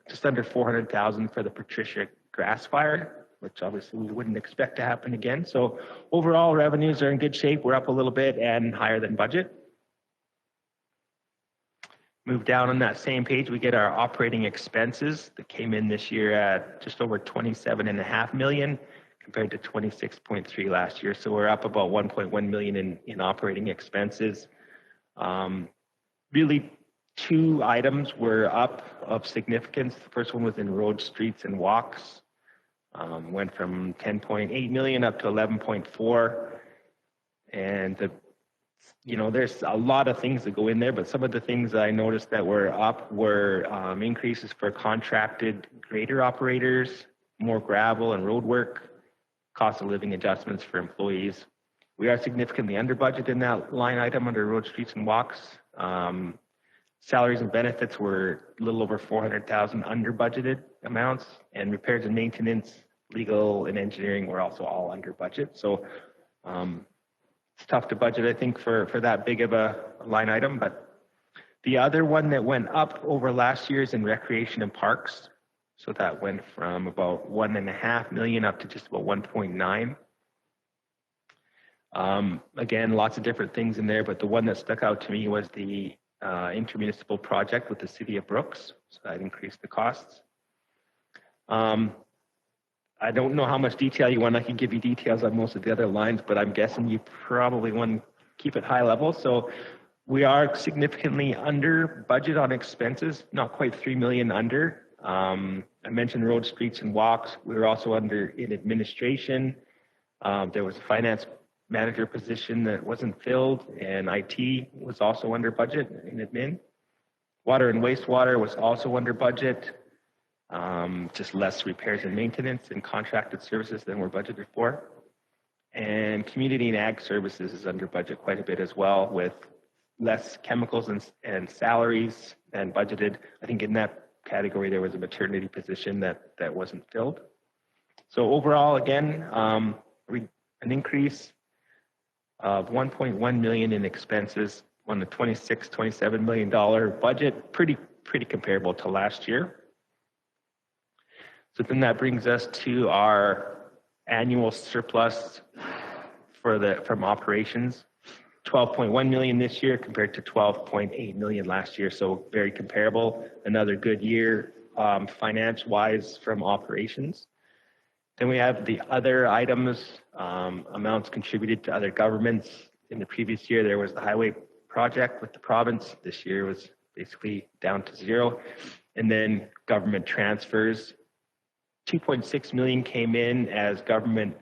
just under 400,000 for the Patricia grass fire, which obviously we wouldn't expect to happen again. So overall revenues are in good shape. We're up a little bit and higher than budget. Move down on that same page, we get our operating expenses that came in this year at just over 27.5 million compared to 26.3 last year. So we're up about 1.1 million in operating expenses. Really, 2 items were up of significance. The first one was in roads, streets, and walks. Went from 10.8 million up to 11.4. And there's a lot of things that go in there, but some of the things I noticed that were up were increases for contracted grader operators, more gravel and road work, cost of living adjustments for employees. We are significantly under budget in that line item under roads, streets, and walks. Salaries and benefits were a little over 400,000 under budgeted amounts, and repairs and maintenance, legal and engineering were also all under budget. So it's tough to budget, I think, for that big of a line item. But the other one that went up over last year is in recreation and parks. So that went from about 1.5 million up to just about 1.9. Again, lots of different things in there, but the one that stuck out to me was the intermunicipal project with the city of Brooks. So that increased the costs. I don't know how much detail you want. I can give you details on most of the other lines, but I'm guessing you probably want to keep it high level. So we are significantly under budget on expenses, not quite 3 million under. I mentioned road, streets, and walks. We were also under in administration. There was a finance manager position that wasn't filled, and IT was also under budget in admin. Water and wastewater was also under budget. Just less repairs and maintenance and contracted services than we're budgeted for. And community and ag services is under budget quite a bit as well, with less chemicals and salaries than budgeted. I think in that category there was a maternity position that wasn't filled. So overall, again, an increase of 1.1 million in expenses on the $27 million budget, pretty comparable to last year. So then that brings us to our annual surplus from operations, 12.1 million this year compared to 12.8 million last year. So very comparable, another good year finance-wise from operations. Then we have the other items, amounts contributed to other governments. In the previous year, there was the highway project with the province. This year was basically down to zero. And then government transfers. 2.6 million came in as government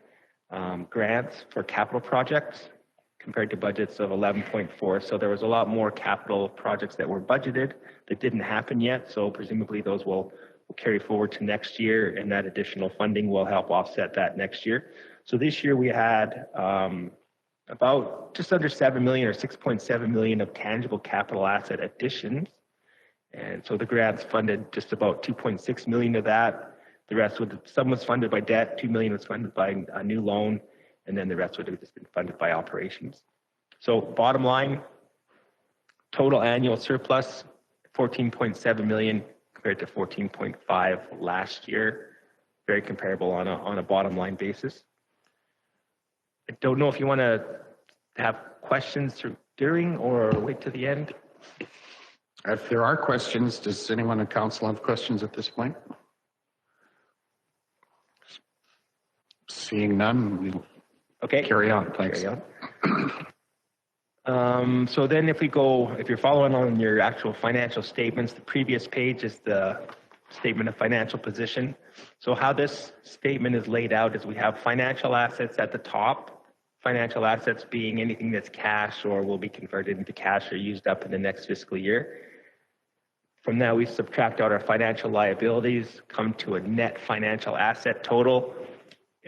grants for capital projects compared to budgets of 11.4. So there was a lot more capital projects that were budgeted that didn't happen yet. So presumably those will carry forward to next year, and that additional funding will help offset that next year. So this year we had about just under 7 million or 6.7 million of tangible capital asset additions. And so the grants funded just about 2.6 million of that. The rest some was funded by debt, 2 million was funded by a new loan, and then the rest would have just been funded by operations. So bottom line, total annual surplus, 14.7 million compared to 14.5 last year. Very comparable on a bottom line basis. I don't know if you want to have questions during or wait to the end. If there are questions, does anyone in council have questions at this point? Seeing none, we'll carry on. Thanks. Carry on. So then if you're following on your actual financial statements, the previous page is the statement of financial position. So how this statement is laid out is we have financial assets at the top, financial assets being anything that's cash or will be converted into cash or used up in the next fiscal year. From that, we subtract out our financial liabilities, come to a net financial asset total.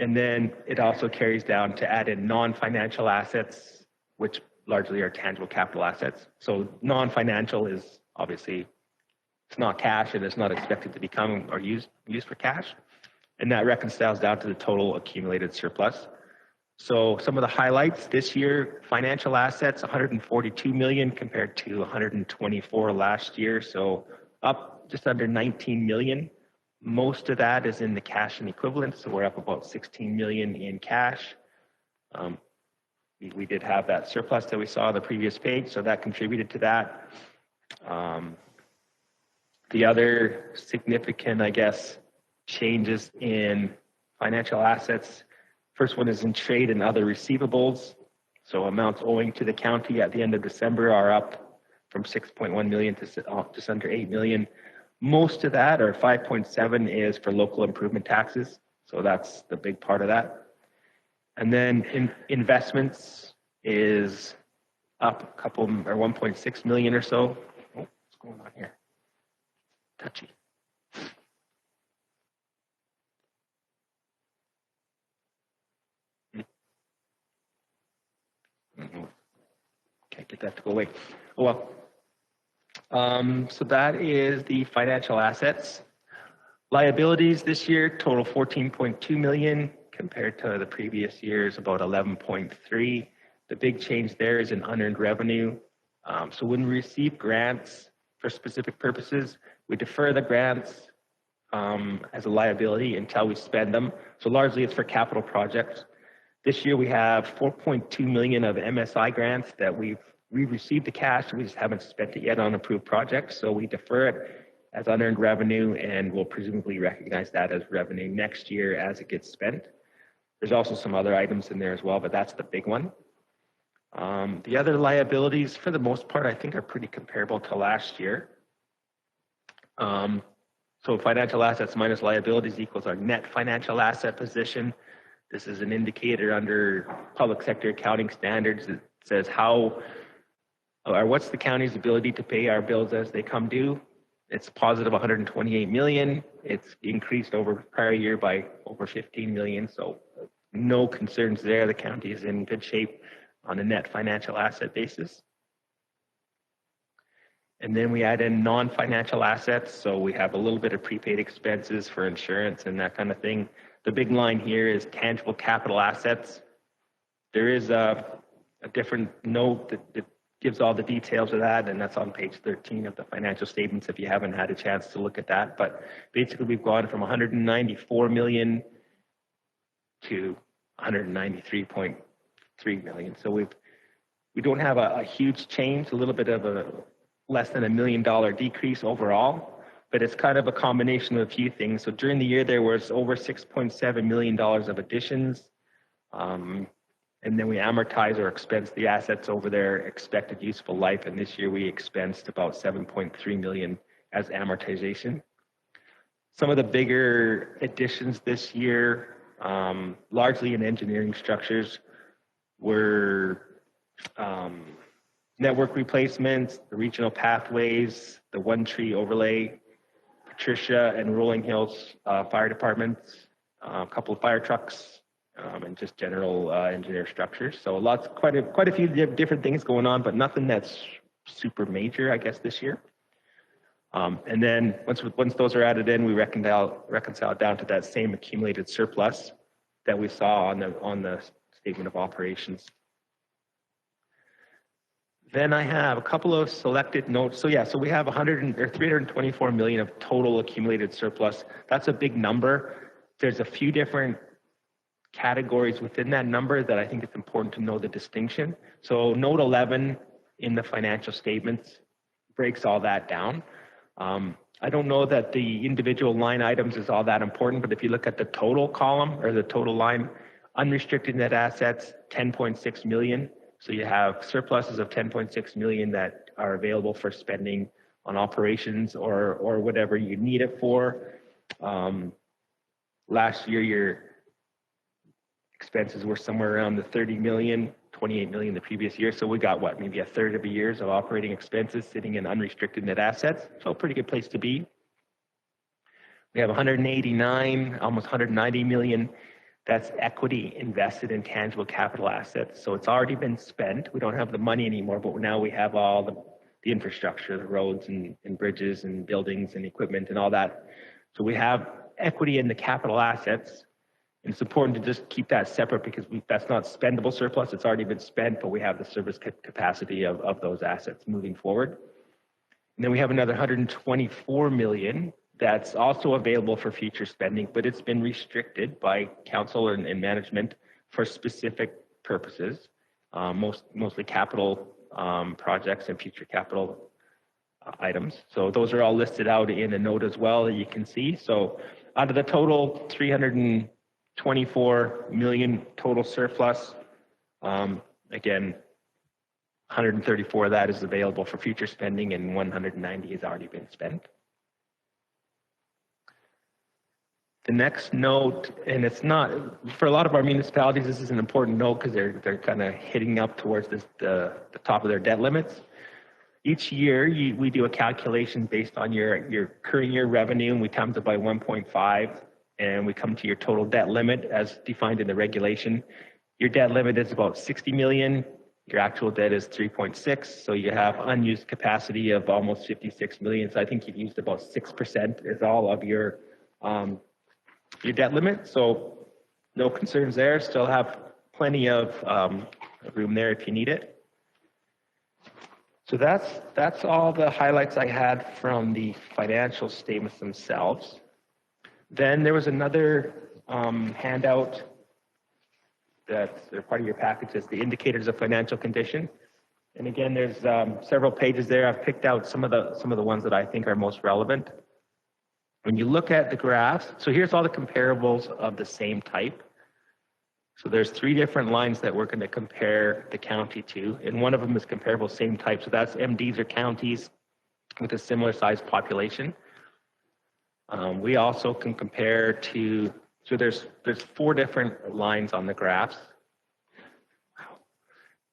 And then it also carries down to add in non-financial assets, which largely are tangible capital assets. So non-financial is obviously, it's not cash and it's not expected to become or used for cash. And that reconciles down to the total accumulated surplus. So some of the highlights this year, financial assets, 142 million compared to 124 last year. So up just under 19 million. Most of that is in the cash and equivalents, so we're up about 16 million in cash. We did have that surplus that we saw on the previous page, so that contributed to that. The other significant, I guess, changes in financial assets. First one is in trade and other receivables. So amounts owing to the county at the end of December are up from 6.1 million to just under 8 million. Most of that, or 5.7, is for local improvement taxes. So that's the big part of that. And then investments is up a couple, or 1.6 million or so. Oh, what's going on here? Touchy. Can't get that to go away. Oh well. So that is the financial assets. Liabilities this year total 14.2 million compared to the previous year's about 11.3. The big change there is in unearned revenue. So when we receive grants for specific purposes, we defer the grants as a liability until we spend them. So largely it's for capital projects. This year we have 4.2 million of MSI grants that we received the cash. We just haven't spent it yet on approved projects. So we defer it as unearned revenue and we'll presumably recognize that as revenue next year as it gets spent. There's also some other items in there as well, but that's the big one. The other liabilities, for the most part, I think are pretty comparable to last year. So financial assets minus liabilities equals our net financial asset position. This is an indicator under public sector accounting standards that says what's the county's ability to pay our bills as they come due. It's positive 128 million. It's increased over prior year by over 15 million. So no concerns there. The county is in good shape on a net financial asset basis. And then we add in non-financial assets. So we have a little bit of prepaid expenses for insurance and that kind of thing. The big line here is tangible capital assets. There is a different note that gives all the details of that, and that's on page 13 of the financial statements if you haven't had a chance to look at that. But basically we've gone from 194 million to 193.3 million. So we don't have a huge change, a little bit of a less than $1 million decrease overall, but it's kind of a combination of a few things. So during the year, there was over $6.7 million of additions. And then we amortize or expense the assets over their expected useful life. And this year we expensed about 7.3 million as amortization. Some of the bigger additions this year, largely in engineering structures, were network replacements, the regional pathways, the One Tree overlay, Patricia and Rolling Hills fire departments, a couple of fire trucks, and just general engineer structures. So quite a few different things going on, but nothing that's super major, I guess, this year. And then once those are added in, we reconcile down to that same accumulated surplus that we saw on the statement of operations. Then I have a couple of selected notes. So we have 324 million of total accumulated surplus. That's a big number. There's a few different categories within that number that I think it's important to know the distinction. So note 11 in the financial statements breaks all that down. I don't know that the individual line items is all that important, but if you look at the total column or the total line, unrestricted net assets, 10.6 million. So you have surpluses of 10.6 million that are available for spending on operations or whatever you need it for. Last year, your expenses were somewhere around the 30 million, 28 million the previous year. So we got maybe a third of a year's of operating expenses sitting in unrestricted net assets. So a pretty good place to be. We have 189, almost 190 million. That's equity invested in tangible capital assets. So it's already been spent. We don't have the money anymore, but now we have all the infrastructure, the roads and bridges and buildings and equipment and all that. So we have equity in the capital assets. And it's important to just keep that separate because that's not spendable surplus. It's already been spent, but we have the service capacity of those assets moving forward. And then we have another 124 million that's also available for future spending, but it's been restricted by council and management for specific purposes, mostly capital projects and future capital items. So those are all listed out in a note as well that you can see. So out of the total 324 million total surplus, again, 134 of that is available for future spending and 190 has already been spent. The next note, and it's not, for a lot of our municipalities, this is an important note because they're kind of hitting up towards the top of their debt limits. Each year, we do a calculation based on your current year revenue, and we times it by 1.5, and we come to your total debt limit as defined in the regulation. Your debt limit is about 60 million. Your actual debt is 3.6, so you have unused capacity of almost 56 million. So I think you've used about 6% is all of your debt limit. So no concerns there. Still have plenty of room there if you need it. So that's all the highlights I had from the financial statements themselves. Then there was another handout that's part of your package, is the indicators of financial condition. And again, there's several pages there. I've picked out some of the ones that I think are most relevant. When you look at the graphs, so here's all the comparables of the same type. So there's 3 different lines that we're going to compare the county to, and one of them is comparable same type. So that's MDs or counties with a similar size population. We also can compare to, so there's 4 different lines on the graphs.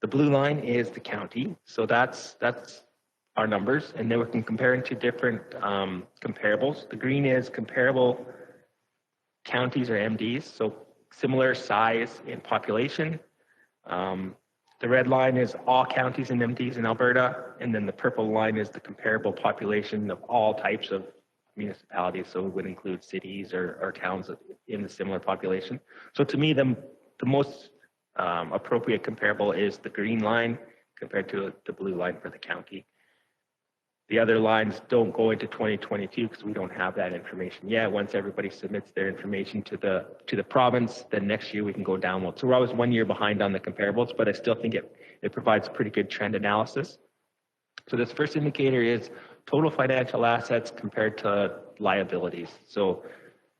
The blue line is the county, so that's our numbers, and then we can compare into different comparables. The green is comparable counties or MDs, so similar size in population. The red line is all counties and MDs in Alberta, and then the purple line is the comparable population of all types of municipalities, so it would include cities or towns in the similar population. So to me, the most appropriate comparable is the green line compared to the blue line for the county. The other lines don't go into 2022 because we don't have that information yet. Once everybody submits their information to the province, then next year we can go download. So we're always 1 year behind on the comparables, but I still think it provides pretty good trend analysis. So this first indicator is total financial assets compared to liabilities. So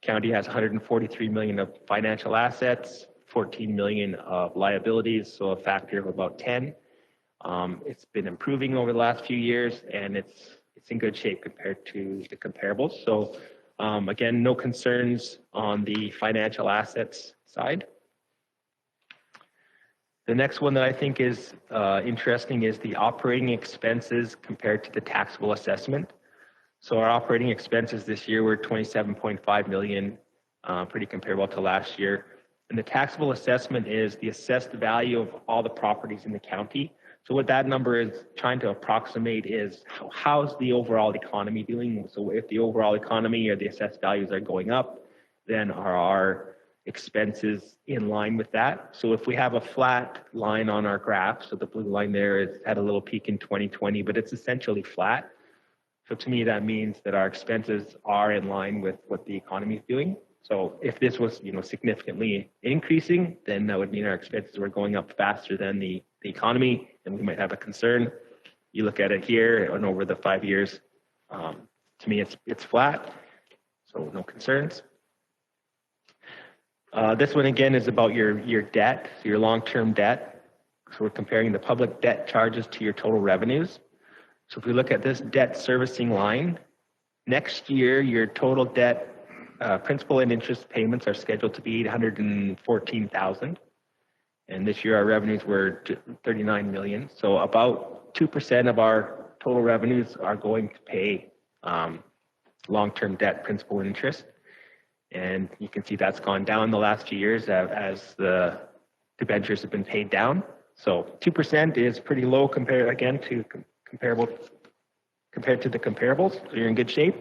county has 143 million of financial assets, 14 million of liabilities, so a factor of about 10. It's been improving over the last few years, and it's in good shape compared to the comparables. So again, no concerns on the financial assets side. The next one that I think is interesting is the operating expenses compared to the taxable assessment. So our operating expenses this year were 27.5 million, pretty comparable to last year. And the taxable assessment is the assessed value of all the properties in the county. So what that number is trying to approximate is how's the overall economy doing? So if the overall economy or the assessed values are going up, then are our expenses in line with that? So if we have a flat line on our graph, so the blue line there is had a little peak in 2020, but it's essentially flat. So to me, that means that our expenses are in line with what the economy is doing. So if this was, significantly increasing, then that would mean our expenses were going up faster than the economy, and we might have a concern. You look at it here and over the 5 years, to me, it's flat, so no concerns. This one again is about your debt, so your long-term debt. So we're comparing the public debt charges to your total revenues. So if we look at this debt servicing line, next year your total debt principal and interest payments are scheduled to be $814,000. And this year our revenues were 39 million. So about 2% of our total revenues are going to pay long-term debt principal and interest. And you can see that's gone down the last few years as the debentures have been paid down. So 2% is pretty low compared to the comparables. So you're in good shape.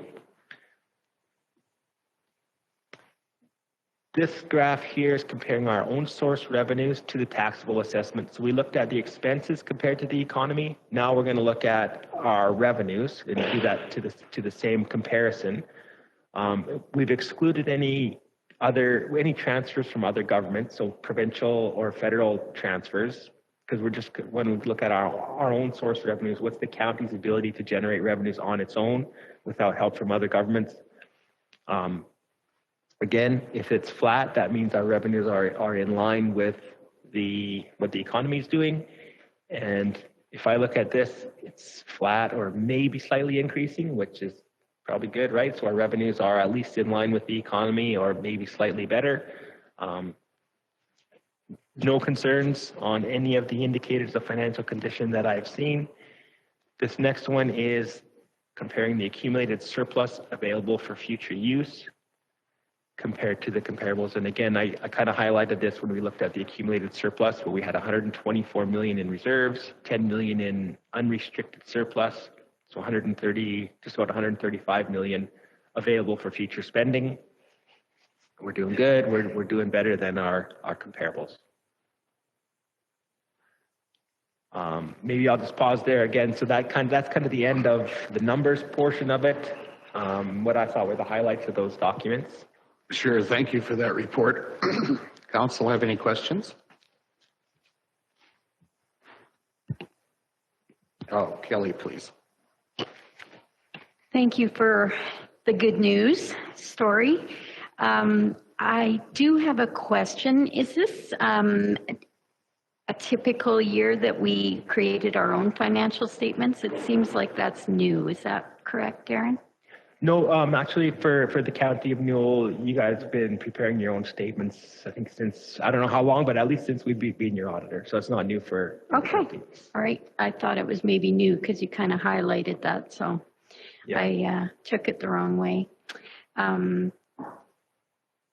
This graph here is comparing our own source revenues to the taxable assessment. So we looked at the expenses compared to the economy. Now we're going to look at our revenues and do that to the same comparison. We've excluded any transfers from other governments, so provincial or federal transfers, because when we look at our own source revenues, what's the county's ability to generate revenues on its own without help from other governments? Again, if it's flat, that means our revenues are in line with what the economy is doing. And if I look at this, it's flat or maybe slightly increasing, which is probably good, right? So our revenues are at least in line with the economy or maybe slightly better. No concerns on any of the indicators of financial condition that I've seen. This next one is comparing the accumulated surplus available for future use compared to the comparables. And again, I kind of highlighted this when we looked at the accumulated surplus, where we had 124 million in reserves, 10 million in unrestricted surplus, so just about 135 million available for future spending. We're doing good. We're doing better than our comparables. Maybe I'll just pause there again. So that's kind of the end of the numbers portion of it. What I thought were the highlights of those documents. Sure, thank you for that report. Council have any questions? Oh, Kelly, please. Thank you for the good news story. I do have a question. Is this a typical year that we created our own financial statements? It seems like that's new. Is that correct, Darren? No, actually for the County of Newell, you guys have been preparing your own statements, I think since, I don't know how long, but at least since we've been your auditor. So it's not new for. Okay. All right. I thought it was maybe new because you kind of highlighted that. So yeah. I took it the wrong way. And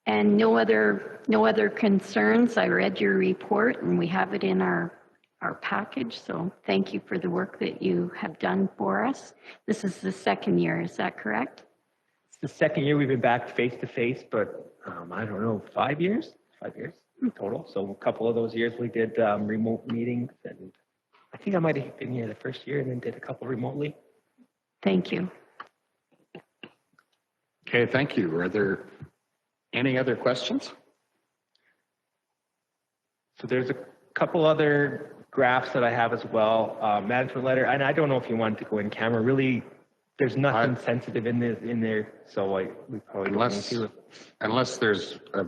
no other concerns. I read your report and we have it in our package. So thank you for the work that you have done for us. This is the second year, is that correct? It's the second year we've been back face to face, but I don't know, 5 years total. So a couple of those years we did remote meetings, and I think I might have been here the first year and then did a couple remotely. Thank you. Okay, thank you. Are there any other questions? So there's a couple other graphs that I have as well. Management letter, and I don't know if you want to go in camera. Really, there's nothing sensitive in there, so we probably unless there's a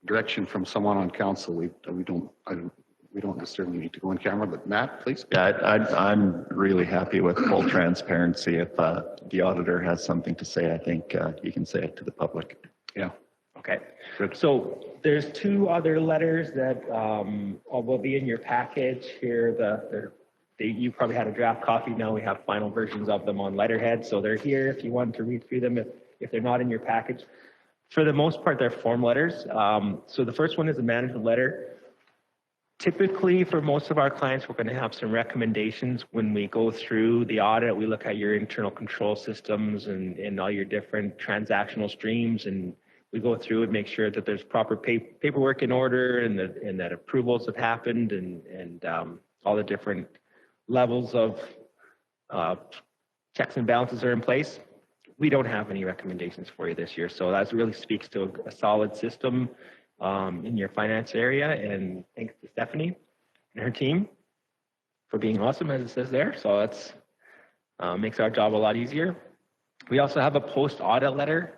direction from someone on council, we don't necessarily need to go in camera. But Matt, please. Yeah, I'm really happy with full transparency. If the auditor has something to say, I think you can say it to the public. Yeah. Okay. Good. So there's two other letters that will be in your package here. You probably had a draft copy. Now we have final versions of them on letterhead. So they're here if you want to read through them if they're not in your package. For the most part, they're form letters. So the first one is a management letter. Typically, for most of our clients, we're going to have some recommendations when we go through the audit. We look at your internal control systems and all your different transactional streams, and we go through and make sure that there's proper paperwork in order and that approvals have happened and all the different levels of checks and balances are in place. We don't have any recommendations for you this year. So that really speaks to a solid system in your finance area. And thanks to Stephanie and her team for being awesome, as it says there. So that's makes our job a lot easier. We also have a post-audit letter.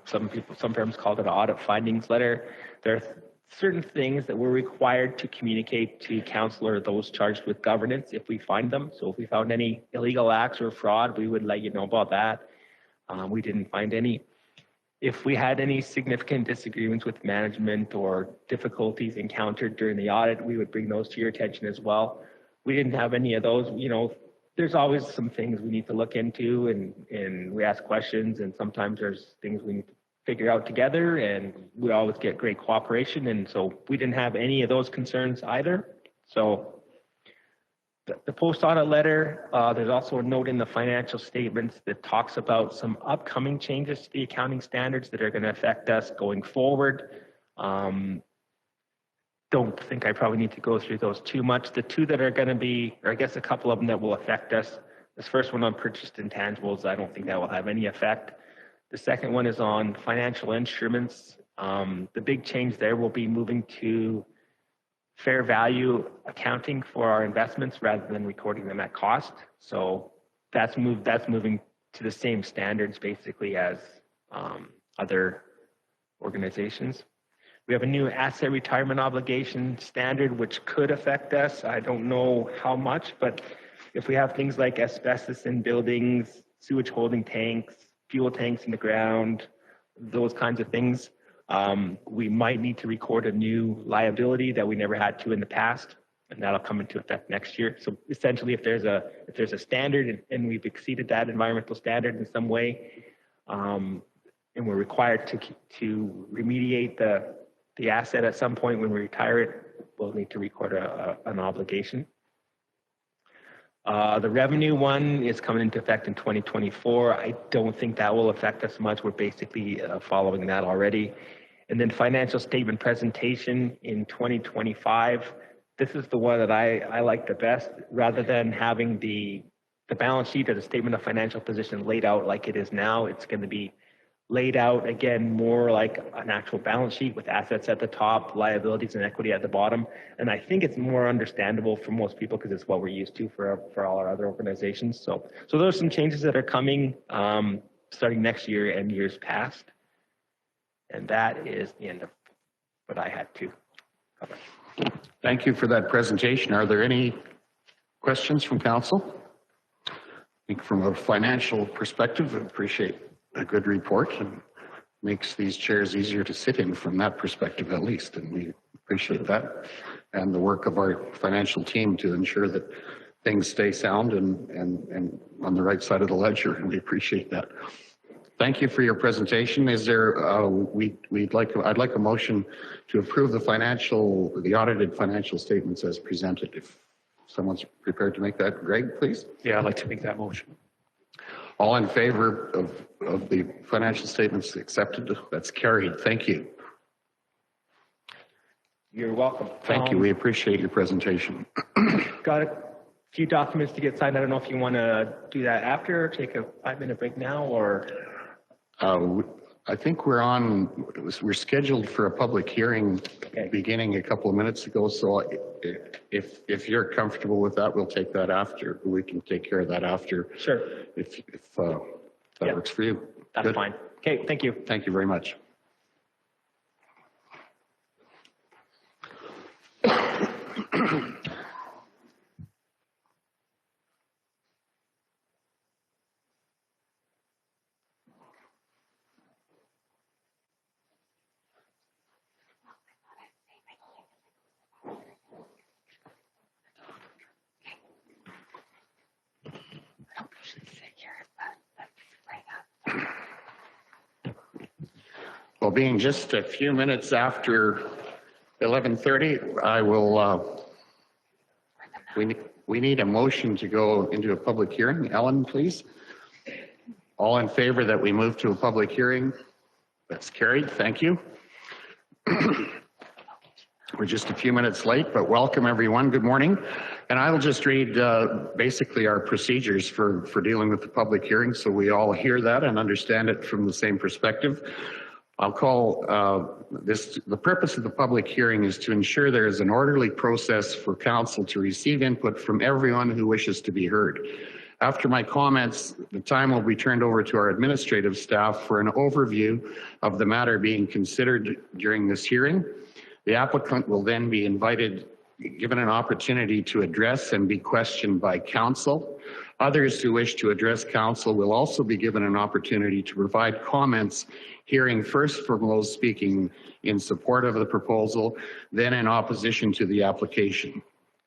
Some firms call it an audit findings letter. There are certain things that we're required to communicate to council or those charged with governance if we find them. So if we found any illegal acts or fraud, we would let you know about that. We didn't find any. If we had any significant disagreements with management or difficulties encountered during the audit, we would bring those to your attention as well. We didn't have any of those. You know, there's always some things we need to look into and we ask questions, and sometimes there's things we need to figure out together, and we always get great cooperation. And so we didn't have any of those concerns either. So the post-audit letter, there's also a note in the financial statements that talks about some upcoming changes to the accounting standards that are going to affect us going forward. Don't think I probably need to go through those too much. The two that are going to be, or I guess a couple of them that will affect us. This first one on purchased intangibles, I don't think that will have any effect. The second one is on financial instruments. The big change there will be moving to fair value accounting for our investments rather than recording them at cost. So that's moving to the same standards basically as other organizations. We have a new asset retirement obligation standard, which could affect us. I don't know how much, but if we have things like asbestos in buildings, sewage holding tanks, fuel tanks in the ground, those kinds of things, we might need to record a new liability that we never had to in the past, and that'll come into effect next year. So essentially, if there's a standard and we've exceeded that environmental standard in some way, and we're required to remediate the asset at some point when we retire it, we'll need to record an obligation. The revenue one is coming into effect in 2024. I don't think that will affect us much. We're basically following that already. And then financial statement presentation in 2025. This is the one that I like the best. Rather than having the balance sheet or the statement of financial position laid out like it is now, it's going to be laid out, again, more like an actual balance sheet with assets at the top, liabilities and equity at the bottom. And I think it's more understandable for most people because it's what we're used to for all our other organizations. So those are some changes that are coming starting next year and years past. And that is the end of what I had to cover. Thank you for that presentation. Are there any questions from council? I think from a financial perspective, I appreciate a good report and makes these chairs easier to sit in from that perspective at least. And we appreciate that and the work of our financial team to ensure that things stay sound and on the right side of the ledger. And we appreciate that. Thank you for your presentation. Is there, I'd like a motion to approve the audited financial statements as presented. If someone's prepared to make that, Greg, please. Yeah, I'd like to make that motion. All in favor of the financial statements accepted? That's carried. Thank you. You're welcome. Thank you. We appreciate your presentation. Got a few documents to get signed. I don't know if you want to do that after or take a 5-minute break now or. I think we're scheduled for a public hearing beginning a couple of minutes ago. So if you're comfortable with that, we'll take that after. We can take care of that after. Sure. If that works for you. That's good. Fine. Okay. Thank you. Thank you very much. Well, being just a few minutes after 11:30, I will, we need a motion to go into a public hearing. Ellen, please. All in favor that we move to a public hearing? That's carried. Thank you. We're just a few minutes late, but welcome everyone. Good morning. And I will just read basically our procedures for dealing with the public hearing so we all hear that and understand it from the same perspective. I'll call the purpose of the public hearing is to ensure there is an orderly process for council to receive input from everyone who wishes to be heard. After my comments, the time will be turned over to our administrative staff for an overview of the matter being considered during this hearing. The applicant will then be given an opportunity to address and be questioned by council. Others who wish to address council will also be given an opportunity to provide comments, hearing first from those speaking in support of the proposal, then in opposition to the application.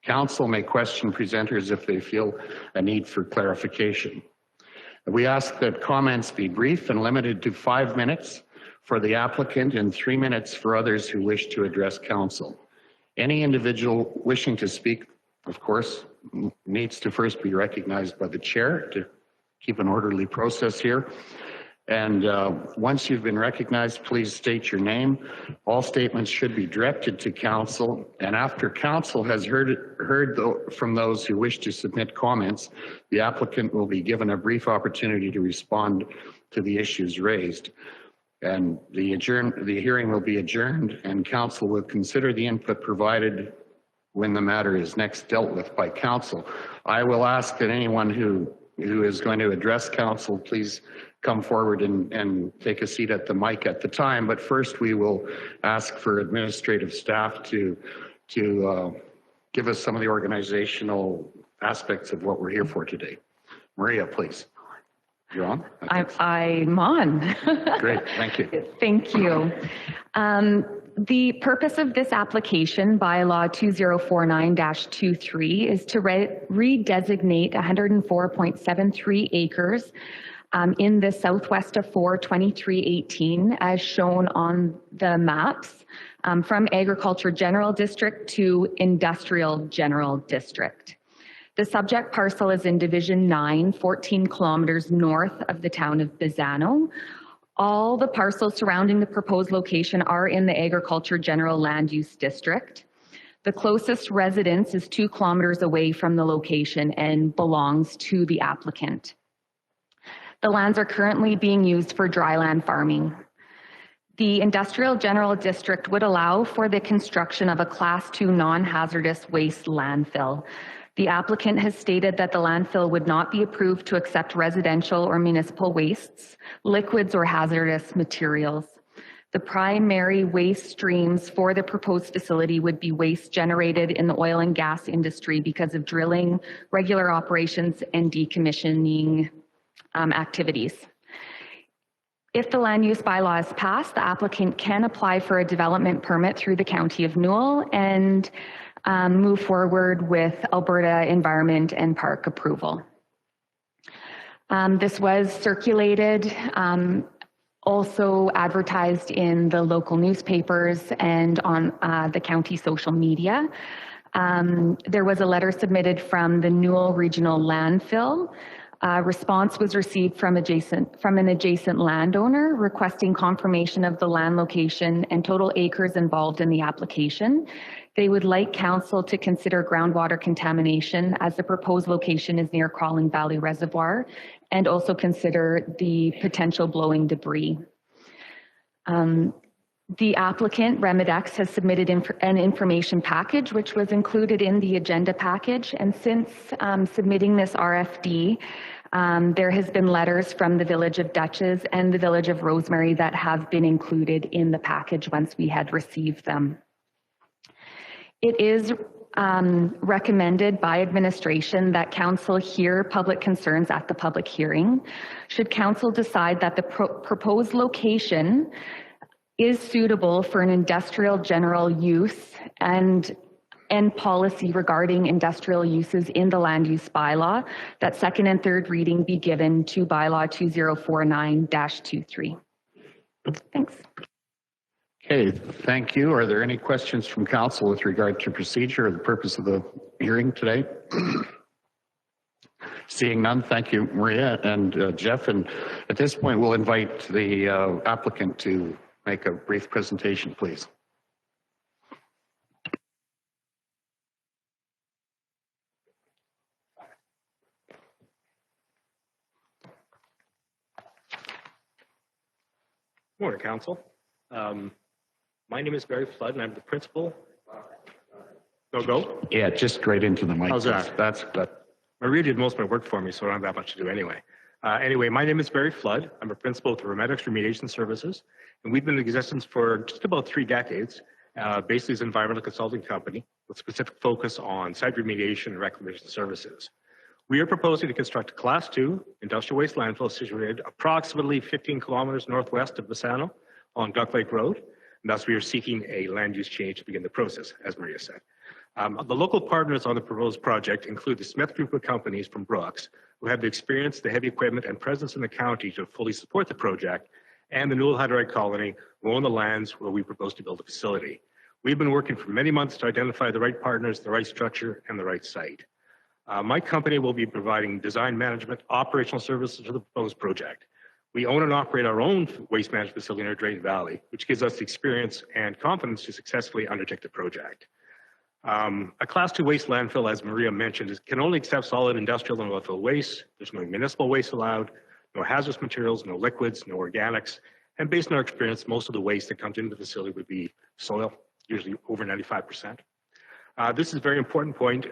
Council may question presenters if they feel a need for clarification. We ask that comments be brief and limited to 5 minutes for the applicant and 3 minutes for others who wish to address council. Any individual wishing to speak, of course, needs to first be recognized by the chair to keep an orderly process here. And once you've been recognized, please state your name. All statements should be directed to council. And after council has heard from those who wish to submit comments, the applicant will be given a brief opportunity to respond to the issues raised. And the hearing will be adjourned and council will consider the input provided when the matter is next dealt with by council. I will ask that anyone who is going to address council, please come forward and take a seat at the mic at the time. But first we will ask for administrative staff to give us some of the organizational aspects of what we're here for today. Maria, please. You're on? I'm on. Great, thank you. Thank you. The purpose of this application, Bylaw 2049-23, is to redesignate 104.73 acres in the southwest of 42318 as shown on the maps from Agriculture General District to Industrial General District. The subject parcel is in Division 9, 14 kilometers north of the town of Bizano. All the parcels surrounding the proposed location are in the Agriculture General Land Use District. The closest residence is 2 kilometers away from the location and belongs to the applicant. The lands are currently being used for dryland farming. The Industrial General District would allow for the construction of a Class 2 non-hazardous waste landfill. The applicant has stated that the landfill would not be approved to accept residential or municipal wastes, liquids, or hazardous materials. The primary waste streams for the proposed facility would be waste generated in the oil and gas industry because of drilling, regular operations, and decommissioning activities. If the land use bylaw is passed, the applicant can apply for a development permit through the County of Newell and move forward with Alberta Environment and Park approval. This was circulated, also advertised in the local newspapers and on the county social media. There was a letter submitted from the Newell Regional Landfill. Response was received from an adjacent landowner requesting confirmation of the land location and total acres involved in the application. They would like council to consider groundwater contamination as the proposed location is near Crawling Valley Reservoir, and also consider the potential blowing debris. The applicant, Remedex, has submitted an information package, which was included in the agenda package. And since submitting this RFD, there has been letters from the Village of Dutchess and the Village of Rosemary that have been included in the package once we had received them. It is recommended by administration that council hear public concerns at the public hearing. Should council decide that the proposed location is suitable for an industrial general use and policy regarding industrial uses in the land use bylaw, that second and third reading be given to bylaw 2049-23. Thanks. Okay, thank you. Are there any questions from council with regard to procedure or the purpose of the hearing today? Seeing none, thank you, Maria and Jeff. And at this point, we'll invite the applicant to make a brief presentation, please. Morning, Council. My name is Barry Flood, and I'm the principal. Go? Yeah, just right into the mic. How's that? That's good. Maria did most of my work for me, so I don't have that much to do anyway. Anyway, my name is Barry Flood. I'm a principal with the Remedex Remediation Services, and we've been in existence for just about 3 decades. Basically, as an environmental consulting company with specific focus on site remediation and reclamation services. We are proposing to construct a Class 2 industrial waste landfill situated approximately 15 kilometers northwest of Bassano on Duck Lake Road. And thus, we are seeking a land use change to begin the process, as Maria said. The local partners on the proposed project include the Smith Group of companies from Brooks, who have the experience, the heavy equipment, and presence in the county to fully support the project, and the Newell Hydride Colony, who own the lands where we propose to build a facility. We've been working for many months to identify the right partners, the right structure, and the right site. My company will be providing design management, operational services for the proposed project. We own and operate our own waste management facility near Drayton Valley, which gives us the experience and confidence to successfully undertake the project. A Class 2 waste landfill, as Maria mentioned, can only accept solid industrial and landfill waste. There's no municipal waste allowed, no hazardous materials, no liquids, no organics. And based on our experience, most of the waste that comes into the facility would be soil, usually over 95%. This is a very important point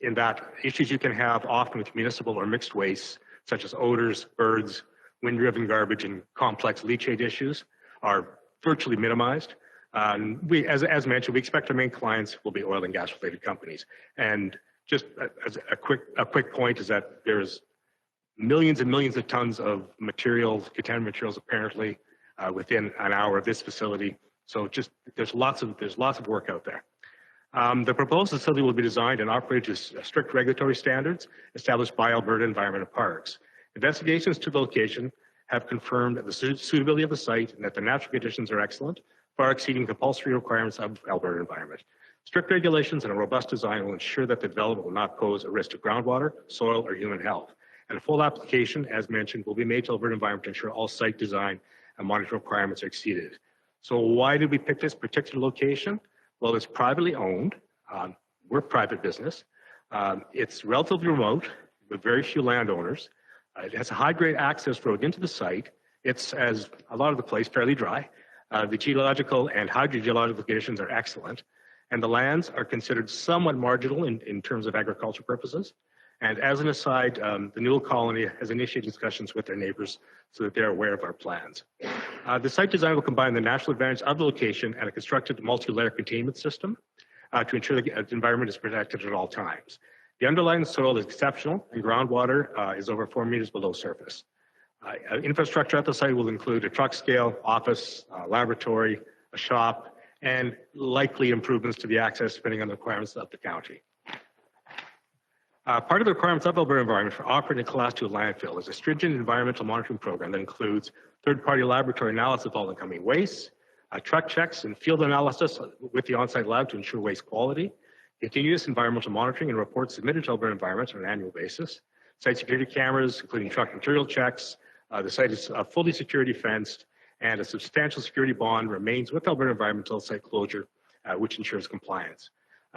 in that issues you can have often with municipal or mixed waste, such as odors, birds, wind-driven garbage, and complex leachate issues are virtually minimized. As mentioned, we expect our main clients will be oil and gas related companies. And just as a quick point is that there's millions and millions of tons of materials, contaminated materials apparently within an hour of this facility. So just there's lots of work out there. The proposed facility will be designed and operated to strict regulatory standards established by Alberta Environment and Parks. Investigations to the location have confirmed the suitability of the site and that the natural conditions are excellent, far exceeding compulsory requirements of Alberta Environment. Strict regulations and a robust design will ensure that the development will not pose a risk to groundwater, soil, or human health. And a full application, as mentioned, will be made to Alberta Environment to ensure all site design and monitoring requirements are exceeded. So why did we pick this particular location? Well, it's privately owned. We're a private business. It's relatively remote with very few landowners. It has a high-grade access road into the site. It's, as a lot of the place, fairly dry. The geological and hydrogeological conditions are excellent, and the lands are considered somewhat marginal in terms of agriculture purposes. And as an aside, the Newell colony has initiated discussions with their neighbors so that they're aware of our plans. The site design will combine the natural advantage of the location and a constructed multi-layer containment system to ensure that the environment is protected at all times. The underlying soil is exceptional, and groundwater is over 4 meters below surface. Infrastructure at the site will include a truck scale, office, laboratory, a shop, and likely improvements to the access depending on the requirements of the county. Part of the requirements of Alberta Environment for operating a Class 2 landfill is a stringent environmental monitoring program that includes third-party laboratory analysis of all incoming waste, truck checks and field analysis with the on-site lab to ensure waste quality, continuous environmental monitoring and reports submitted to Alberta Environment on an annual basis, site security cameras, including truck material checks. The site is fully security fenced, and a substantial security bond remains with Alberta Environment until site closure, which ensures compliance.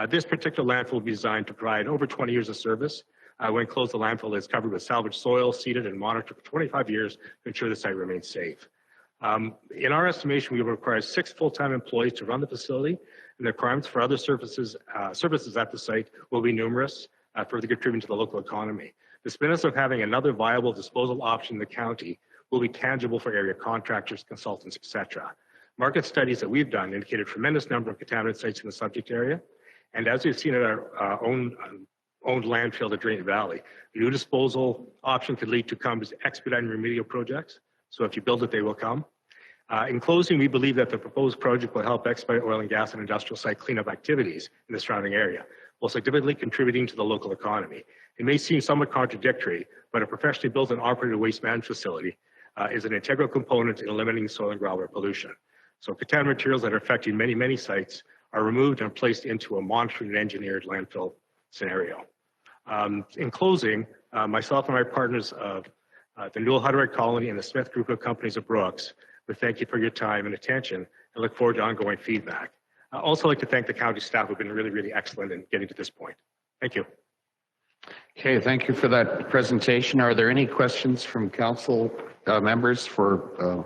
This particular landfill will be designed to provide over 20 years of service. When closed, the landfill is covered with salvaged soil, seeded and monitored for 25 years to ensure the site remains safe. In our estimation, we will require 6 full-time employees to run the facility, and the requirements for other services at the site will be numerous, further contributing to the local economy. The benefits of having another viable disposal option in the county will be tangible for area contractors, consultants, etc. Market studies that we've done indicate a tremendous number of contaminant sites in the subject area. And as we've seen at our owned landfill at Drain Valley, the new disposal option could lead to companies expediting remedial projects. So if you build it, they will come. In closing, we believe that the proposed project will help expedite oil and gas and industrial site cleanup activities in the surrounding area, while significantly contributing to the local economy. It may seem somewhat contradictory, but a professionally built and operated waste management facility is an integral component in eliminating soil and groundwater pollution. So contaminant materials that are affecting many, many sites are removed and placed into a monitored and engineered landfill scenario. In closing, myself and my partners of the Newell Hutterite Colony and the Smith Group of Companies of Brooks, we thank you for your time and attention and look forward to ongoing feedback. I'd also like to thank the county staff who've been really, really excellent in getting to this point. Thank you. Okay, thank you for that presentation. Are there any questions from council members for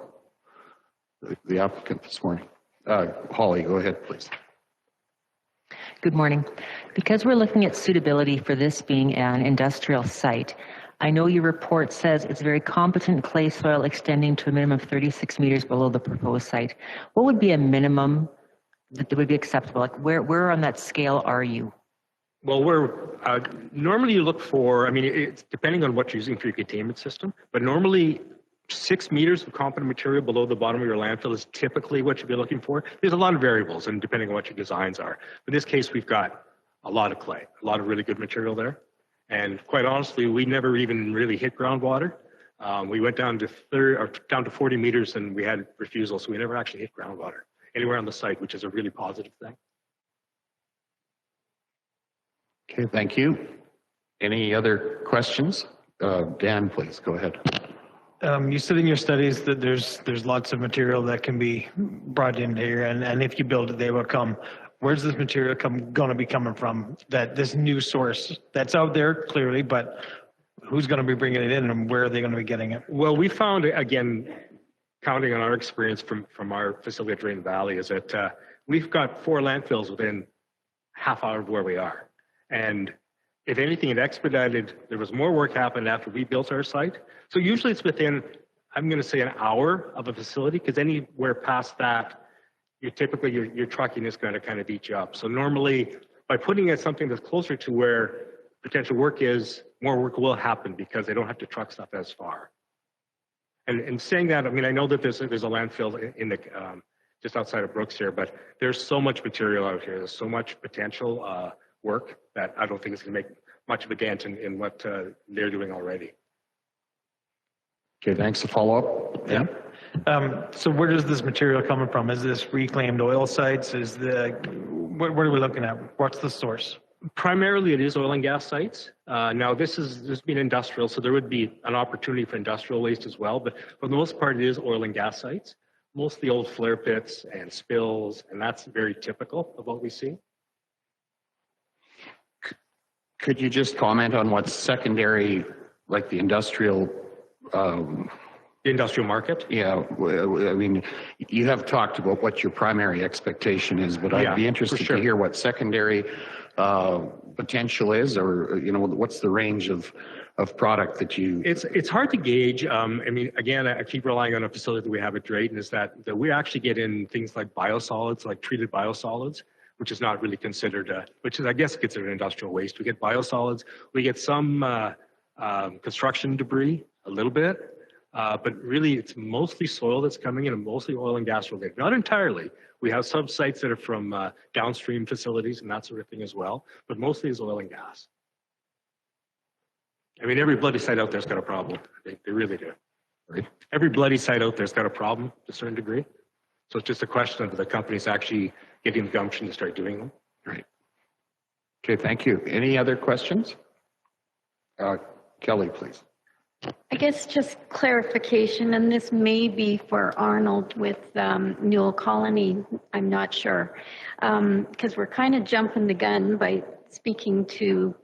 the applicant this morning? Holly, go ahead, please. Good morning. Because we're looking at suitability for this being an industrial site, I know your report says it's very competent clay soil extending to a minimum of 36 meters below the proposed site. What would be a minimum that would be acceptable? Like where on that scale are you? Well, we're normally you look for, I mean, it's depending on what you're using for your containment system, but normally 6 meters of competent material below the bottom of your landfill is typically what you'd be looking for. There's a lot of variables and depending on what your designs are. In this case, we've got a lot of clay, a lot of really good material there. And quite honestly, we never even really hit groundwater. We went down to 40 meters and we had refusal, so we never actually hit groundwater anywhere on the site, which is a really positive thing. Okay, thank you. Any other questions? Dan, please go ahead. You said in your studies that there's lots of material that can be brought in here, and if you build it, they will come. Where's this material going to be coming from? That this new source that's out there clearly, but who's going to be bringing it in, and where are they going to be getting it? Well, we found again, counting on our experience from our facility at Drain Valley, is that we've got 4 landfills within half hour of where we are, and if anything, it expedited. There was more work happened after we built our site. So usually it's within, I'm going to say, an hour of a facility, because anywhere past that, typically your trucking is going to kind of eat you up. So normally, by putting it something that's closer to where potential work is, more work will happen because they don't have to truck stuff as far. And saying that, I mean, I know that there's a landfill in the just outside of Brooks here, but there's so much material out here. There's so much potential work that I don't think it's going to make much of a dent in what they're doing already. Okay, thanks. A follow-up? Yeah. So where does this material coming from? Is this reclaimed oil sites? Is what are we looking at? What's the source? Primarily, it is oil and gas sites. Now, this has been industrial, so there would be an opportunity for industrial waste as well. But for the most part, it is oil and gas sites. Most of the old flare pits and spills, and that's very typical of what we see. Could you just comment on what secondary like the industrial, The industrial market? yeah, I mean, you have talked about what your primary expectation is, but Yeah, I'd be for interested sure. to hear what secondary potential is, or, you know, what's the range of product that you... It's hard to gauge. I mean, again, I keep relying on a facility that we have at Drayton, is that we actually get in things like biosolids, like treated biosolids, which is not really considered, which is, I guess, considered industrial waste. We get biosolids. We get some construction debris, a little bit, but really it's mostly soil that's coming in and mostly oil and gas related. Not entirely. We have some sites that are from downstream facilities and that sort of thing as well, but mostly is oil and gas. I mean, every bloody site out there's got a problem. They really do. Right. Every bloody site out there's got a problem to a certain degree. So it's just a question of the companies actually getting the gumption to start doing them. Right. Okay, thank you. Any other questions? Kelly, please. I guess just clarification, and this may be for Arnold with Newell Colony, I'm not sure, because we're kind of jumping the gun by speaking to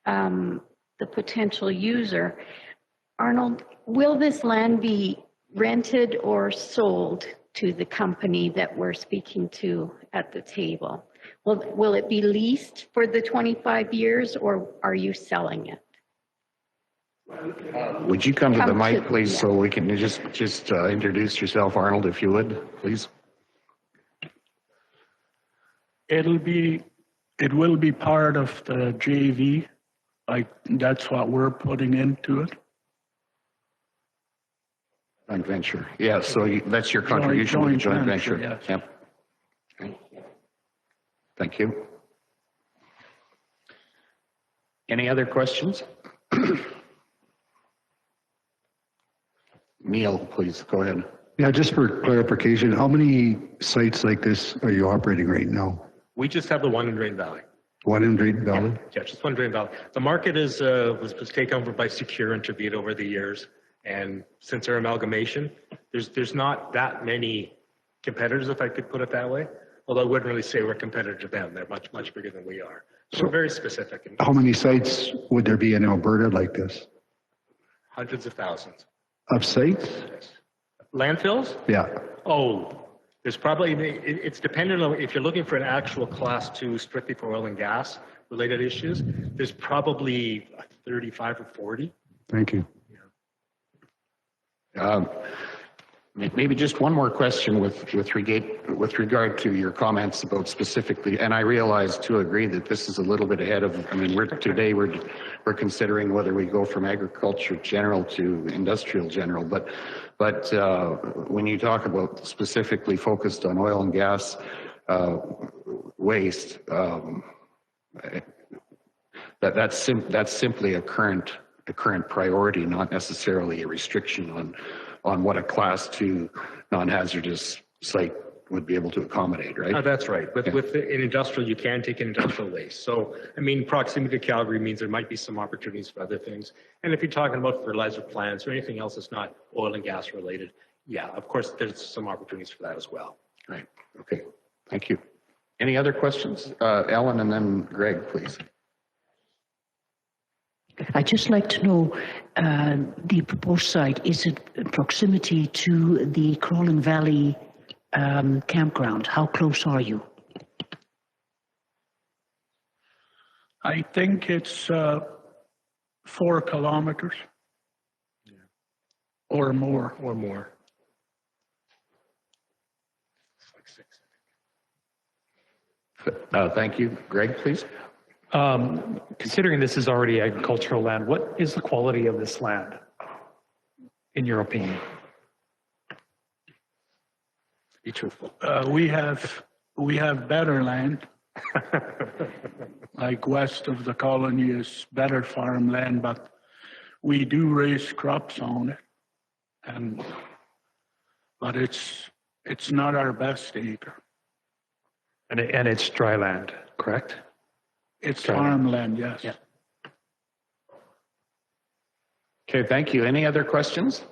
the potential user. Arnold, will this land be rented or sold to the company that we're speaking to at the table? Will it be leased for the 25 years, or are you selling it? Would you come to the mic, please, yeah. so we can just introduce yourself, Arnold, if you would, please? It will be part of the JV. Like, that's what we're putting into it. Joint venture. Yeah, so that's your contribution to the joint venture. Yes. Yep. Okay. Thank you. Any other questions? Neil, please, go ahead. Yeah, just for clarification, how many sites like this are you operating right now? We just have the one in Drayton Valley. One in Drayton Valley? Yeah, just one Drayton Valley. The market is was taken over by Secure and Trevita over the years. And since our amalgamation, there's not that many competitors, if I could put it that way. Although I wouldn't really say we're a competitor to them. They're much, much bigger than we are. So we're very specific. How many sites would there be in Alberta like this? Hundreds of thousands. Of sites? Landfills? Yeah. Oh, there's probably, it's dependent on if you're looking for an actual class 2 strictly for oil and gas related issues, there's probably 35 or 40. Thank you. Maybe just one more question with regard to your comments about specifically, and I realize to agree that this is a little bit ahead of, I mean, today we're considering whether we go from agriculture general to industrial general, but when you talk about specifically focused on oil and gas waste, that's simply a current priority, not necessarily a restriction on what a class 2 non-hazardous site would be able to accommodate, right? That's right. With in industrial, you can take in industrial waste. So, I mean, proximity to Calgary means there might be some opportunities for other things. And if you're talking about fertilizer plants or anything else that's not oil and gas related, yeah, of course, there's some opportunities for that as well. Right. Okay. Thank you. Any other questions? Ellen and then Greg, please. I'd just like to know, the proposed site, is it in proximity to the Crawling Valley campground? How close are you? I think it's 4 kilometers or more. Or more. Thank you. Greg, please. Considering this is already agricultural land, what is the quality of this land, in your opinion? Be truthful. We have better land. Like west of the colony is better farmland, but we do raise crops on it, but it's not our best acre. And it's dry land, correct? It's farmland, yes. Yeah. Okay, thank you. Any other questions?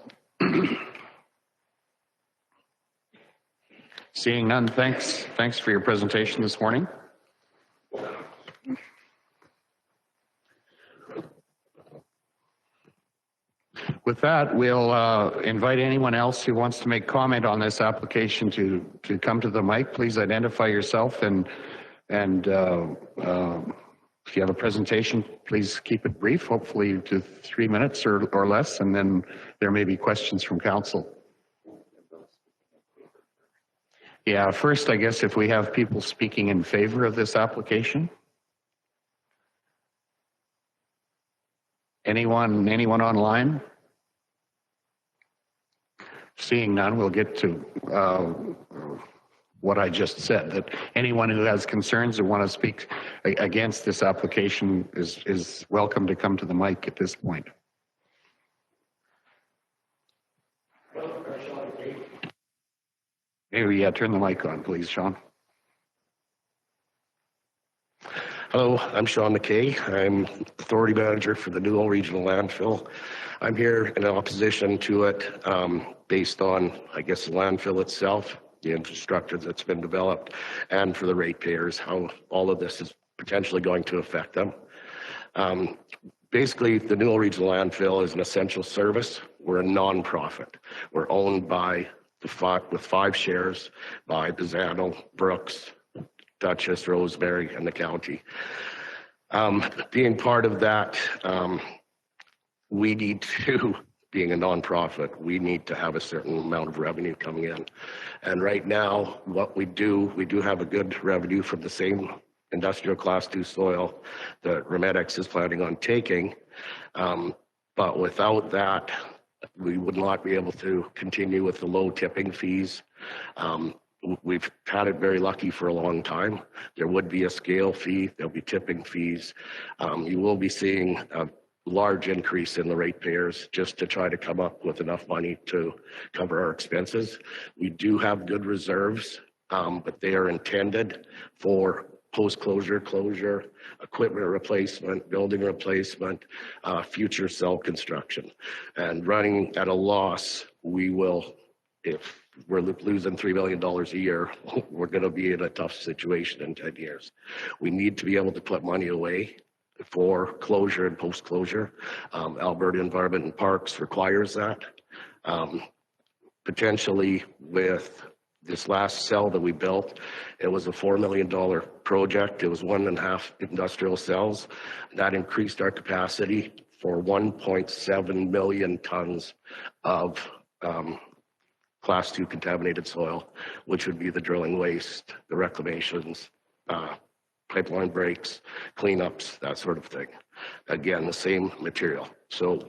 Seeing none, thanks. Thanks for your presentation this morning. With that, we'll invite anyone else who wants to make comment on this application to come to the mic. Please identify yourself and if you have a presentation, please keep it brief, hopefully to 3 minutes or less, and then there may be questions from council. Yeah, first, I guess if we have people speaking in favor of this application. Anyone online? Seeing none, we'll get to what I just said, that anyone who has concerns or want to speak against this application is welcome to come to the mic at this point. Maybe turn the mic on, please, Sean. Hello, I'm Sean McKay. I'm Authority Manager for the Newell Regional Landfill. I'm here in opposition to it based on, I guess, the landfill itself, the infrastructure that's been developed, and for the ratepayers, how all of this is potentially going to affect them. Basically, the Newell Regional Landfill is an essential service. We're a non-profit. We're owned by with 5 shares by Bizano, Brooks, Duchess, Rosemary, and the county. Being part of that, we need to, being a nonprofit, we need to have a certain amount of revenue coming in. And right now, what we do have a good revenue from the same industrial class 2 soil that Remedex is planning on taking. But without that, we would not be able to continue with the low tipping fees. We've had it very lucky for a long time. There would be a scale fee, there'll be tipping fees. You will be seeing a large increase in the ratepayers just to try to come up with enough money to cover our expenses. We do have good reserves, but they are intended for post-closure, closure, equipment replacement, building replacement, future cell construction. And running at a loss, we will, if we're losing $3 million a year, we're going to be in a tough situation in 10 years. We need to be able to put money away for closure and post-closure. Alberta Environment and Parks requires that. Potentially with this last cell that we built, it was a $4 million project. It was 1.5 industrial cells. That increased our capacity for 1.7 million tons of class 2 contaminated soil, which would be the drilling waste, the reclamations, pipeline breaks, cleanups, that sort of thing. Again, the same material. So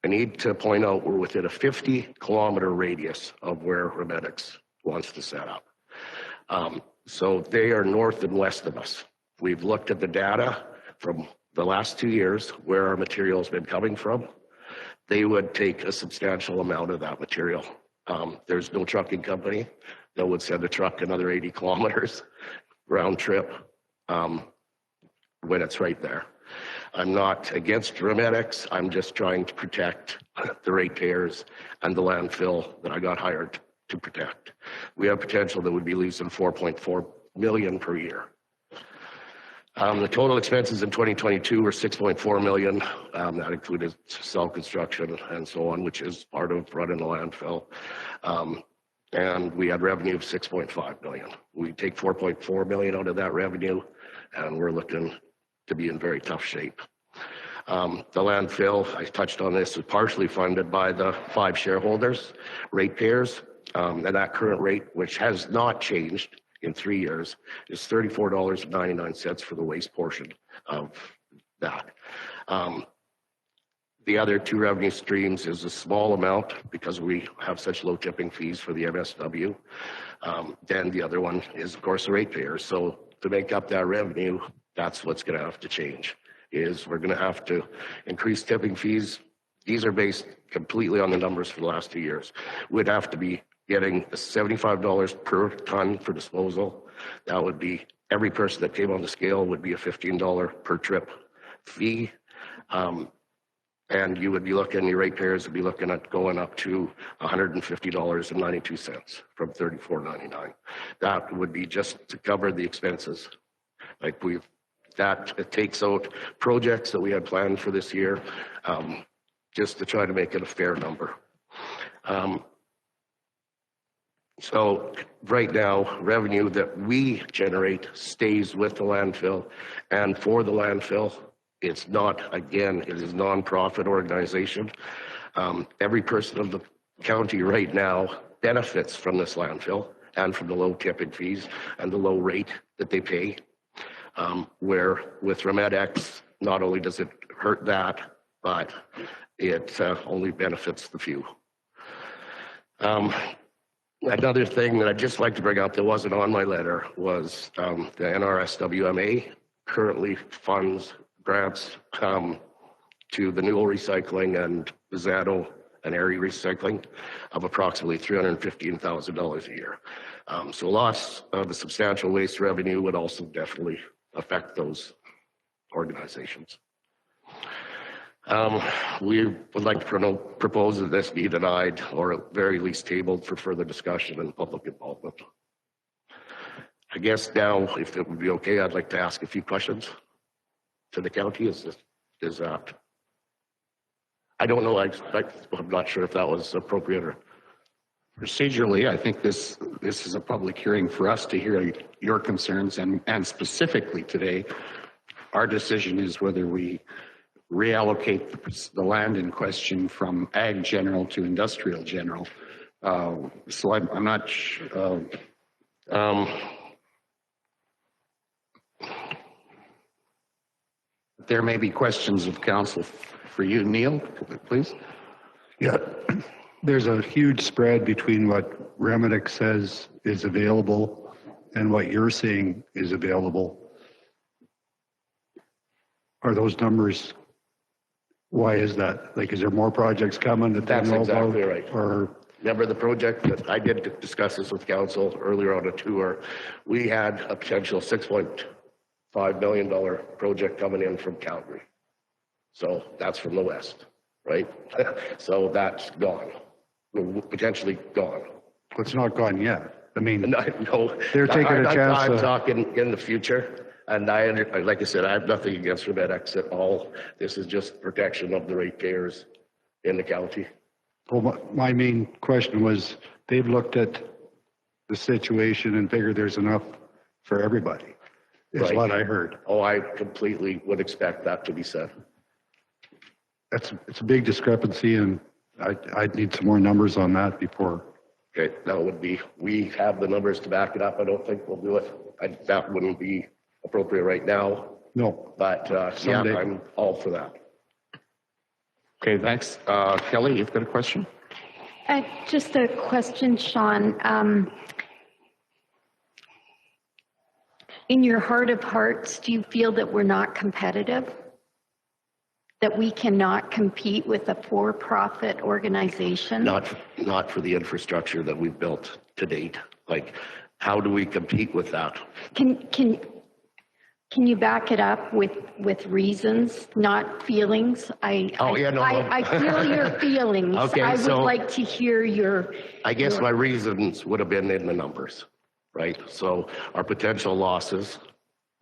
I need to point out we're within a 50-kilometer radius of where Remedex wants to set up. So they are north and west of us. We've looked at the data from the last 2 years where our material has been coming from. They would take a substantial amount of that material. There's no trucking company that would send a truck another 80 kilometers round trip when it's right there. I'm not against Remedex. I'm just trying to protect the ratepayers and the landfill that I got hired to protect. We have potential that would be losing 4.4 million per year. The total expenses in 2022 were 6.4 million. That included cell construction and so on, which is part of running a landfill. And we had revenue of 6.5 million. We take 4.4 million out of that revenue, and we're looking to be in very tough shape. The landfill, I touched on this, is partially funded by the 5 shareholders, ratepayers, and that current rate, which has not changed in 3 years, is $34.99 for the waste portion of that. The other 2 revenue streams is a small amount because we have such low tipping fees for the MSW. Then the other one is, of course, the ratepayers. So to make up that revenue, that's what's going to have to change, is we're going to have to increase tipping fees. These are based completely on the numbers for the last 2 years. We'd have to be getting $75 per ton for disposal. That would be, every person that came on the scale would be a $15 per trip fee. And you would be looking, your ratepayers would be looking at going up to $150.92 from $34.99. That would be just to cover the expenses. Like it takes out projects that we had planned for this year, just to try to make it a fair number. So right now, revenue that we generate stays with the landfill, and for the landfill, it's not, again, it is a non-profit organization. Every person of the county right now benefits from this landfill and from the low tipping fees and the low rate that they pay. Where with RemedX, not only does it hurt that, but it only benefits the few. Another thing that I'd just like to bring up that wasn't on my letter was the NRSWMA currently funds grants to the Newell Recycling and Bizzetto and Erie Recycling of approximately $315,000 a year. So loss of the substantial waste revenue would also definitely affect those organizations. We would like to propose that this be denied or at very least tabled for further discussion and public involvement. I guess now, if it would be okay, I'd like to ask a few questions to the county. Is that? I don't know. I'm not sure if that was appropriate or. Procedurally, I think this is a public hearing for us to hear your concerns, and specifically today, our decision is whether we reallocate the land in question from ag general to industrial general. So I'm not sure. There may be questions of council for you, Neil, please. Yeah, there's a huge spread between what Remedic says is available and what you're saying is available. Are those numbers, why is that? Like, is there more projects coming that they know about? Exactly right. Or remember the project that I did discuss this with council earlier on a tour. We had a potential $6.5 million project coming in from Calgary. So that's from the west, right? So that's gone, potentially gone. It's not gone yet. I mean, no, they're taking a chance. I'm talking in the future. And like I said, I have nothing against RemedX at all. This is just protection of the ratepayers in the county. Well, my main question was, they've looked at the situation and figured there's enough for everybody, is Right. what I heard. Oh, I completely would expect that to be said. It's a big discrepancy, and I'd need some more numbers on that before. Okay, that would be, we have the numbers to back it up. I don't think we'll do it. That wouldn't be appropriate right now. No. But yeah, Someday. I'm all for that. Okay, thanks. Kelly, you've got a question? Just a question, Sean. In your heart of hearts, do you feel that we're not competitive? That we cannot compete with a for-profit organization? Not for the infrastructure that we've built to date. Like, how do we compete with that? Can you back it up with reasons, not feelings? I feel your feelings. Okay, I would so like to hear your. I guess my reasons would have been in the numbers, right? So our potential losses,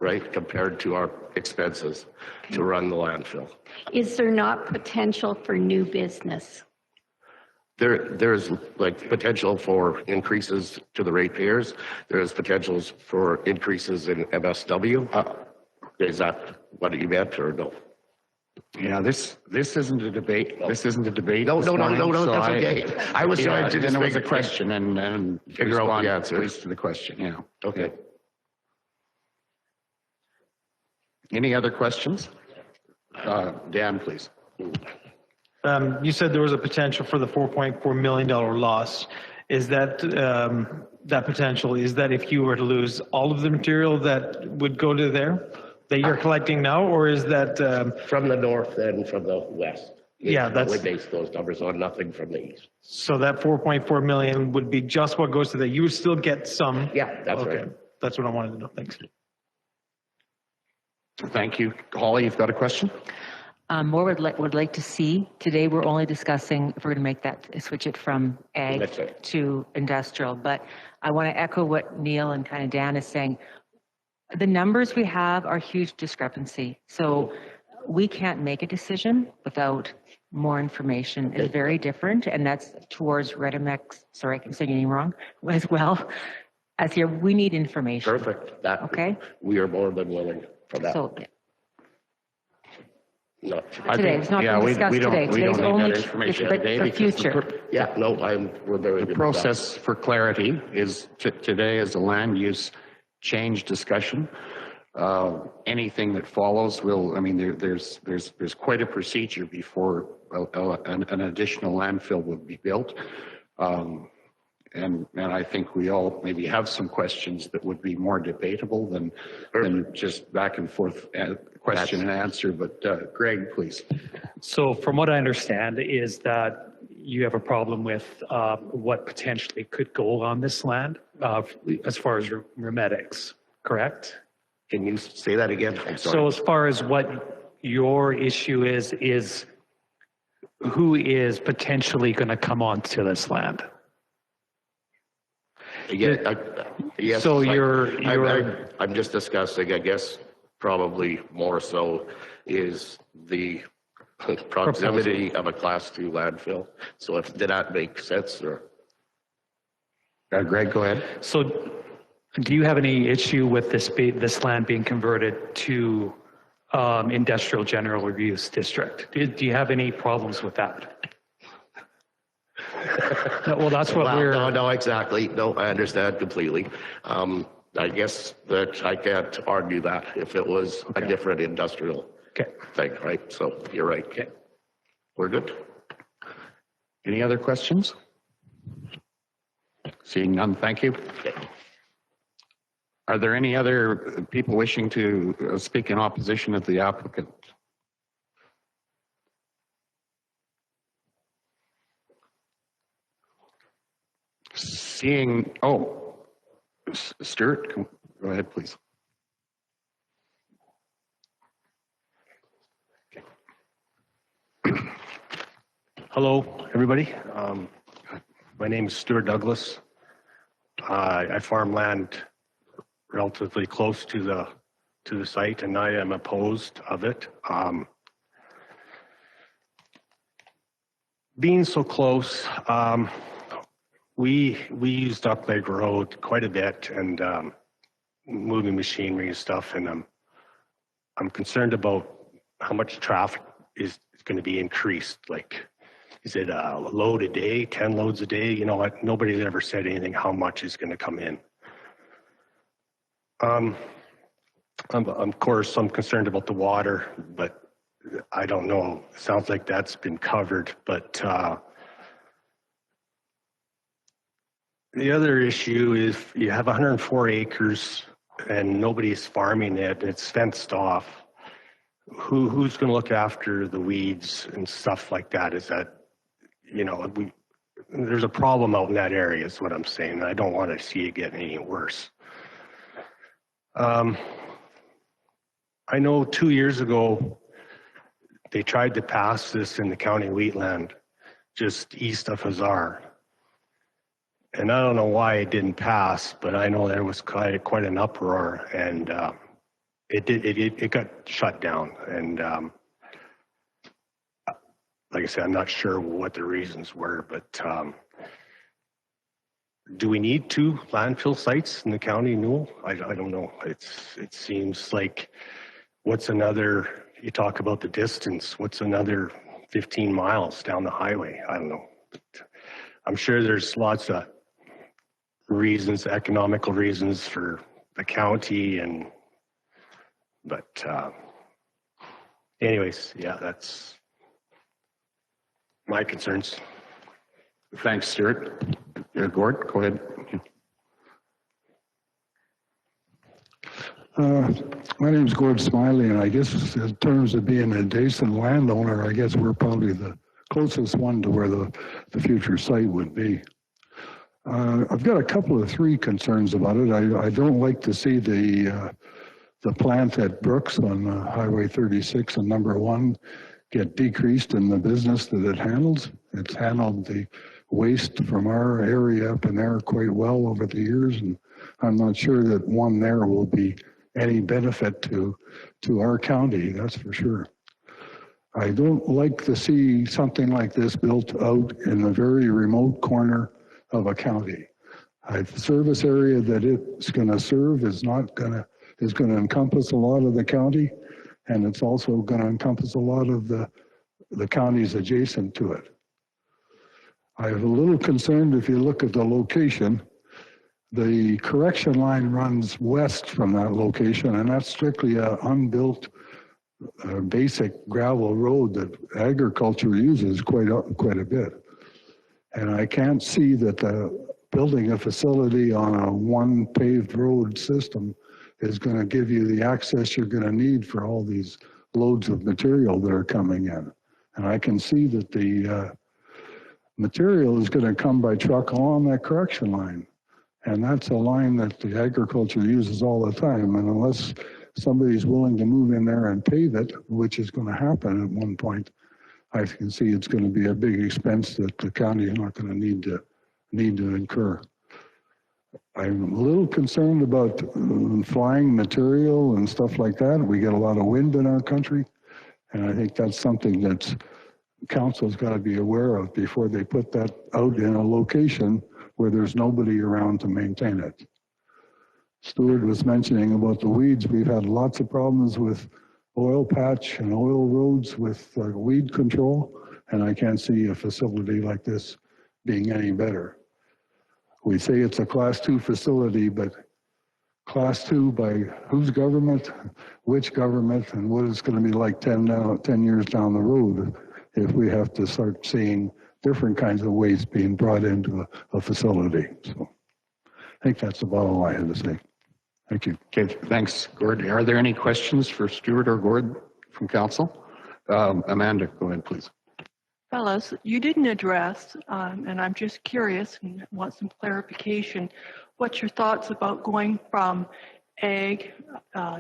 right, compared to our expenses to run the landfill. Is there not potential for new business? There's like potential for increases to the ratepayers. There's potentials for increases in MSW. Is that what you meant or no? Yeah, this isn't a debate. No. This isn't a debate. No, this no, morning, so that's okay. I was trying to then just it was a make question and figure out the answer. Please to the question. Yeah. Okay. Any other questions? Dan, please. You said there was a potential for the $4.4 million loss. Is that that potential? Is that if you were to lose all of the material that would go to there that you're collecting now, or is that from the north and from the west? Yeah, that's. We base those numbers on nothing from the east. So that 4.4 million would be just what goes to that. You would still get some. Yeah, that's right. That's what I wanted to know. Thanks. Thank you. Holly, you've got a question? More would like to see, today we're only discussing if we're going to make that, switch it from ag to industrial, but I want to echo what Neil and kind of Dan is saying. The numbers we have are huge discrepancy. So we can't make a decision without more information is very different, and that's towards Redimex, sorry, I'm saying your name wrong, as well. As here, we need information. Perfect. That, Okay. we are more than willing for that. So No. today, it's not been discussed today. We Today's don't only need that information today the because future. Yeah, no, we're very The good with process for clarity is today is a land use change discussion. Anything that follows will, I mean, there's quite a procedure before an additional landfill would be built. And I think we all maybe have some questions that would be more debatable than just back and forth question and answer. But Greg, please. So from what I understand is that you have a problem with what potentially could go on this land as far as remedics, correct? Can you say that again? I'm sorry. So as far as what your issue is who is potentially going to come onto this land? Yeah, yes. So I'm just discussing, I guess, probably more so is the proximity of a class 2 landfill. So did that make sense or? Greg, go ahead. So do you have any issue with this land being converted to industrial general use district? Do you have any problems with that? Well, that's what No, exactly. No, I understand completely. I guess that I can't argue that if it was a different industrial thing, right? So you're right. Okay. We're good. Any other questions? Seeing none, thank you. Okay. Are there any other people wishing to speak in opposition of the applicant? Seeing, Stuart, go ahead, please. Hello, everybody. My name is Stuart Douglas. I farm land relatively close to the site, and I am opposed of it. Being so close, we used Up Lake Road quite a bit and moving machinery and stuff, and I'm concerned about how much traffic is going to be increased. Like, is it a load a day, 10 loads a day? You know what? Nobody's ever said anything how much is going to come in. Of course, I'm concerned about the water, but I don't know. It sounds like that's been covered, but the other issue is you have 104 acres and nobody's farming it. It's fenced off. Who's going to look after the weeds and stuff like that? Is that, there's a problem out in that area is what I'm saying. I don't want to see it get any worse. I know 2 years ago, they tried to pass this in the county wheatland, just east of Hazar. And I don't know why it didn't pass, but I know there was quite an uproar, and it got shut down. And like I said, I'm not sure what the reasons were, but do we need 2 landfill sites in the county, Newell? I don't know. It seems like what's another, you talk about the distance, what's another 15 miles down the highway? I don't know. But I'm sure there's lots of reasons, economical reasons for the county, but anyways, yeah, that's my concerns. Thanks, Stuart. Gord, go ahead. My name's Gord Smiley, and I guess in terms of being a decent landowner, I guess we're probably the closest one to where the future site would be. I've got a couple of 3 concerns about it. I don't like to see the plant at Brooks on Highway 36 and number 1 get decreased in the business that it handles. It's handled the waste from our area up in there quite well over the years, and I'm not sure that one there will be any benefit to our county, that's for sure. I don't like to see something like this built out in a very remote corner of a county. The service area that it's going to serve is going to encompass a lot of the county, and it's also going to encompass a lot of the counties adjacent to it. I'm a little concerned if you look at the location. The correction line runs west from that location, and that's strictly an unbuilt basic gravel road that agriculture uses quite a bit. And I can't see that building a facility on a one paved road system is going to give you the access you're going to need for all these loads of material that are coming in. And I can see that the material is going to come by truck along that correction line. And that's a line that the agriculture uses all the time. And unless somebody's willing to move in there and pave it, which is going to happen at one point, I can see it's going to be a big expense that the county is not going to need to incur. I'm a little concerned about flying material and stuff like that. We get a lot of wind in our country, and I think that's something that council's got to be aware of before they put that out in a location where there's nobody around to maintain it. Stuart was mentioning about the weeds. We've had lots of problems with oil patch and oil roads with weed control, and I can't see a facility like this being any better. We say it's a class 2 facility, but class 2 by whose government, which government, and what it's going to be like 10 years down the road if we have to start seeing different kinds of waste being brought into a facility. So I think that's about all I had to say. Thank you. Okay, thanks, Gord. Are there any questions for Stuart or Gord from council? Amanda, go ahead, please. Fellas, you didn't address, and I'm just curious and want some clarification. What's your thoughts about going from ag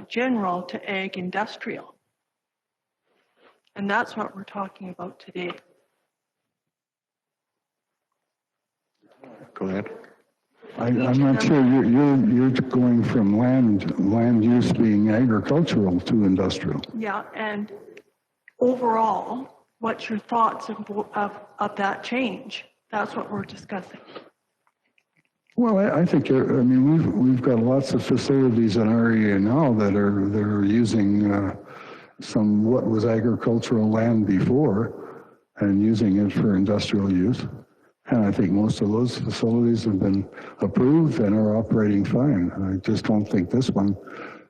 general to ag industrial? And that's what we're talking about today. Go ahead. I'm not sure you're going from land use being agricultural to industrial. Yeah, and overall, what's your thoughts of that change? That's what we're discussing. Well, I think we've got lots of facilities in our area now that are using some what was agricultural land before and using it for industrial use. And I think most of those facilities have been approved and are operating fine. I just don't think this one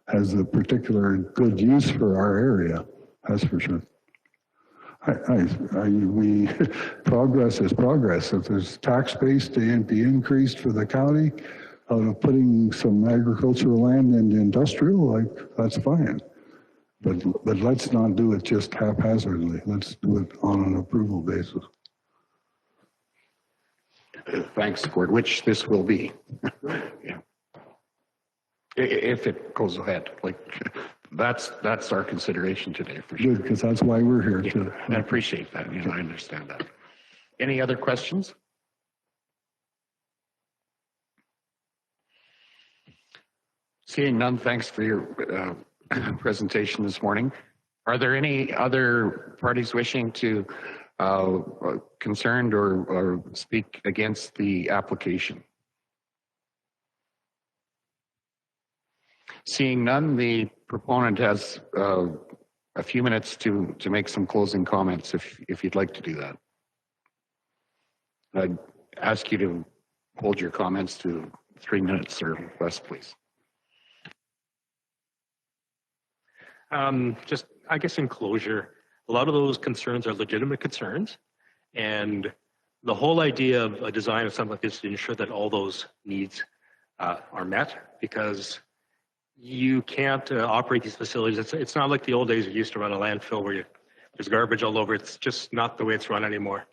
has the particular good use for our area. That's for sure. Progress is progress. If there's tax base to be increased for the county out of putting some agricultural land into industrial, that's fine. But let's not do it just haphazardly. Let's do it on an approval basis. Thanks, Gord, which this will be. Yeah. If it goes ahead, that's our consideration today for sure. Good, because that's why we're here too. I appreciate that. I understand that. Any other questions? Seeing none, thanks for your presentation this morning. Are there any other parties wishing to concerned or speak against the application? Seeing none, the proponent has a few minutes to make some closing comments if you'd like to do that. I'd ask you to hold your comments to 3 minutes or less, please. Just, I guess, in closure, a lot of those concerns are legitimate concerns. And the whole idea of a design of something like this is to ensure that all those needs are met, because you can't operate these facilities. It's not like the old days we used to run a landfill where there's garbage all over. It's just not the way it's run anymore.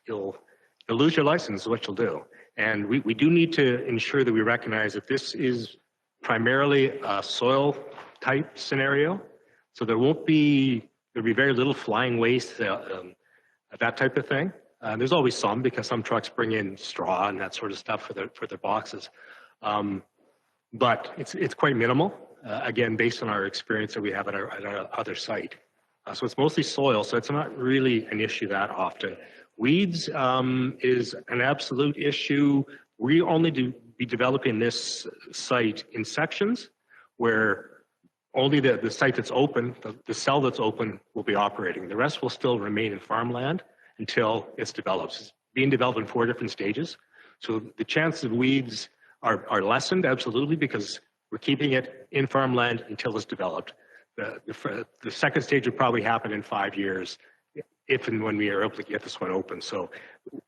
You'll lose your license is what you'll do. And we do need to ensure that we recognize that this is primarily a soil type scenario. So there'll be very little flying waste, that type of thing. There's always some, because some trucks bring in straw and that sort of stuff for their boxes. But it's quite minimal, again, based on our experience that we have at our other site. So it's mostly soil, so it's not really an issue that often. Weeds is an absolute issue. We only be developing this site in sections where only the site that's open, the cell that's open will be operating. The rest will still remain in farmland until it's developed. It's being developed in 4 different stages. So the chances of weeds are lessened, absolutely, because we're keeping it in farmland until it's developed. The second stage would probably happen in 5 years if and when we are able to get this one open. So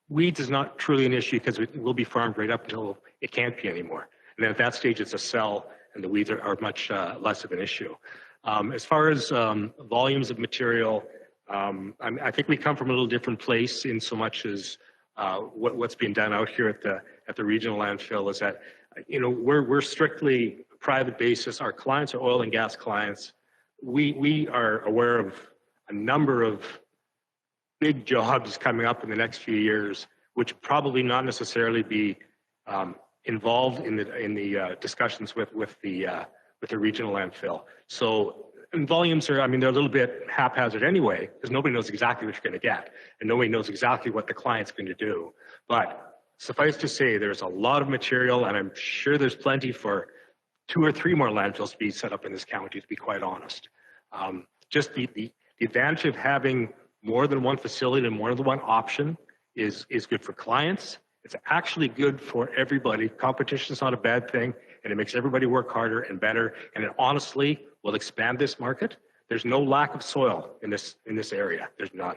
weeds is not truly an issue because it will be farmed right up until it can't be anymore. And then at that stage, it's a cell and the weeds are much less of an issue. As far as volumes of material, I think we come from a little different place in so much as what's being done out here at the regional landfill is that, we're strictly private basis. Our clients are oil and gas clients. We are aware of a number of big jobs coming up in the next few years, which probably not necessarily be involved in the discussions with the regional landfill. So and volumes are, they're a little bit haphazard anyway, because nobody knows exactly what you're going to get, and nobody knows exactly what the client's going to do. But suffice to say, there's a lot of material, and I'm sure there's plenty for 2 or 3 more landfills to be set up in this county, to be quite honest. Just the advantage of having more than one facility and more than one option is good for clients. It's actually good for everybody. Competition is not a bad thing, and it makes everybody work harder and better, and it honestly will expand this market. There's no lack of soil in this area. There's none.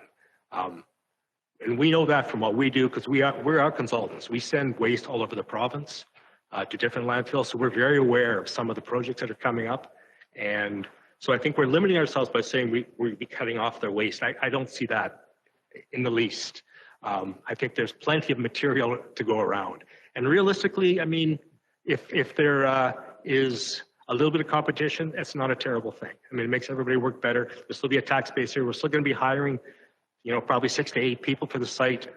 And we know that from what we do, because we're our consultants. We send waste all over the province to different landfills, so we're very aware of some of the projects that are coming up. And so I think we're limiting ourselves by saying we'd be cutting off their waste. I don't see that in the least. I think there's plenty of material to go around. And realistically, if there is a little bit of competition, it's not a terrible thing. It makes everybody work better. There'll still be a tax base here. We're still going to be hiring, probably 6 to 8 people for the site.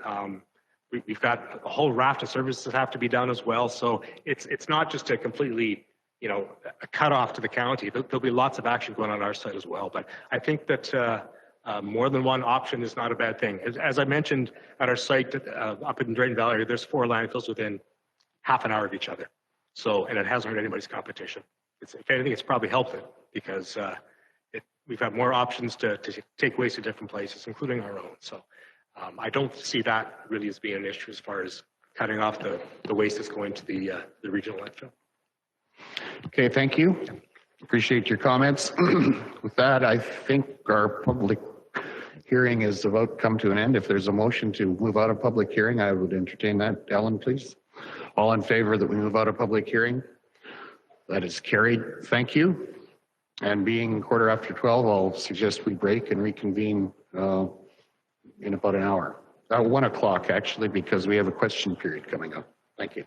We've got a whole raft of services that have to be done as well. So it's not just a completely, a cutoff to the county. There'll be lots of action going on our side as well. But I think that more than one option is not a bad thing. As I mentioned at our site up in Drayton Valley, there's 4 landfills within half an hour of each other. So, and it hasn't hurt anybody's competition. If anything, it's probably helped it because we've had more options to take waste to different places, including our own. So I don't see that really as being an issue as far as cutting off the waste that's going to the regional landfill. Okay, thank you. Appreciate your comments. With that, I think our public hearing is about to come to an end. If there's a motion to move out of public hearing, I would entertain that. Ellen, please. All in favor that we move out of public hearing? That is carried. Thank you. And being 12:15, I'll suggest we break and reconvene in about an hour. 1 o'clock, actually, because we have a question period coming up. Thank you.